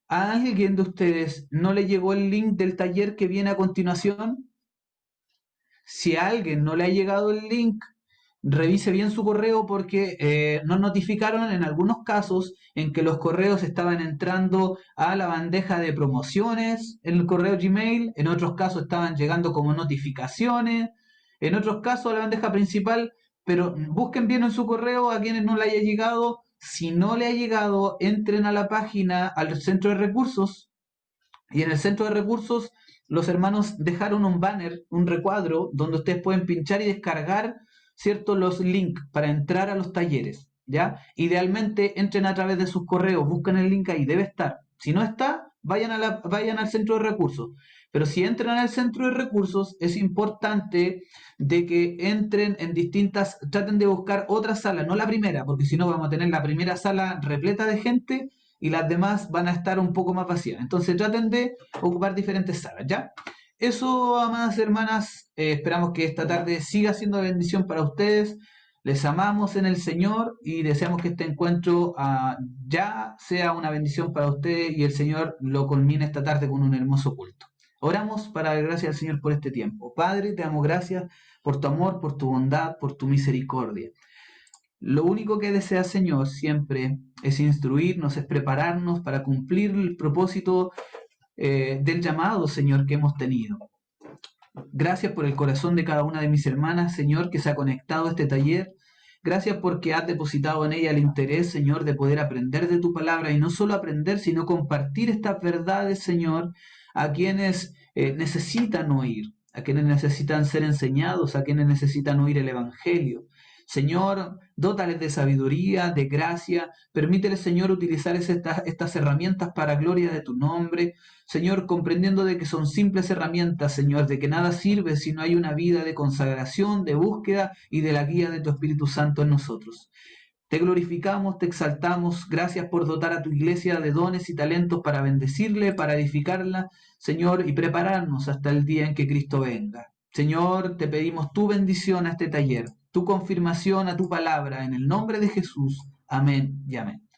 ¿A alguien de ustedes no le llegó el link del taller que viene a continuación? Si a alguien no le ha llegado el link, revise bien su correo porque nos notificaron en algunos casos en que los correos estaban entrando a la bandeja de promociones en el correo Gmail, en otros casos estaban llegando como notificaciones, en otros casos a la bandeja principal, pero busquen bien en su correo a quienes no le haya llegado. Si no le ha llegado, entren a la página, al centro de recursos, y en el centro de recursos los hermanos dejaron un banner, un recuadro, donde ustedes pueden pinchar y descargar, ¿cierto?, los links para entrar a los talleres, ¿ya? Idealmente entren a través de sus correos, busquen el link ahí, debe estar. Si no está, vayan al centro de recursos. Pero si entran al centro de recursos, es importante de que entren en distintas, traten de buscar otra sala, no la primera, porque si no vamos a tener la primera sala repleta de gente y las demás van a estar un poco más vacías. Entonces traten de ocupar diferentes salas, ¿ya? Eso, amadas hermanas, esperamos que esta tarde siga siendo de bendición para ustedes. Les amamos en el Señor y deseamos que este encuentro ya sea una bendición para ustedes y el Señor lo culmine esta tarde con un hermoso culto. Oramos para dar gracias al Señor por este tiempo. Padre, te damos gracias por tu amor, por tu bondad, por tu misericordia. Lo único que desea, Señor, siempre es instruirnos, es prepararnos para cumplir el propósito del llamado, Señor, que hemos tenido. Gracias por el corazón de cada una de mis hermanas, Señor, que se ha conectado a este taller. Gracias porque has depositado en ella el interés, Señor, de poder aprender de tu palabra y no solo aprender, sino compartir estas verdades, Señor, a quienes necesitan oír, a quienes necesitan ser enseñados, a quienes necesitan oír el Evangelio. Señor, dótales de sabiduría, de gracia, permítele, Señor, utilizar estas herramientas para gloria de tu nombre. Señor, comprendiendo de que son simples herramientas, Señor, de que nada sirve si no hay una vida de consagración, de búsqueda y de la guía de tu Espíritu Santo en nosotros. Te glorificamos, te exaltamos, gracias por dotar a tu iglesia de dones y talentos para bendecirle, para edificarla, Señor, y prepararnos hasta el día en que Cristo venga. Señor, te pedimos tu bendición a este taller, tu confirmación a tu palabra, en el nombre de Jesús. Amén y amén.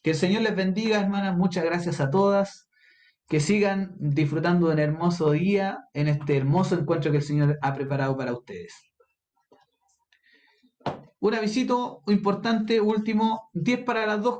Que el Señor les bendiga, hermanas, muchas gracias a todas. Que sigan disfrutando de un hermoso día en este hermoso encuentro que el Señor ha preparado para ustedes. Un avisito importante, último, 10 para las 2.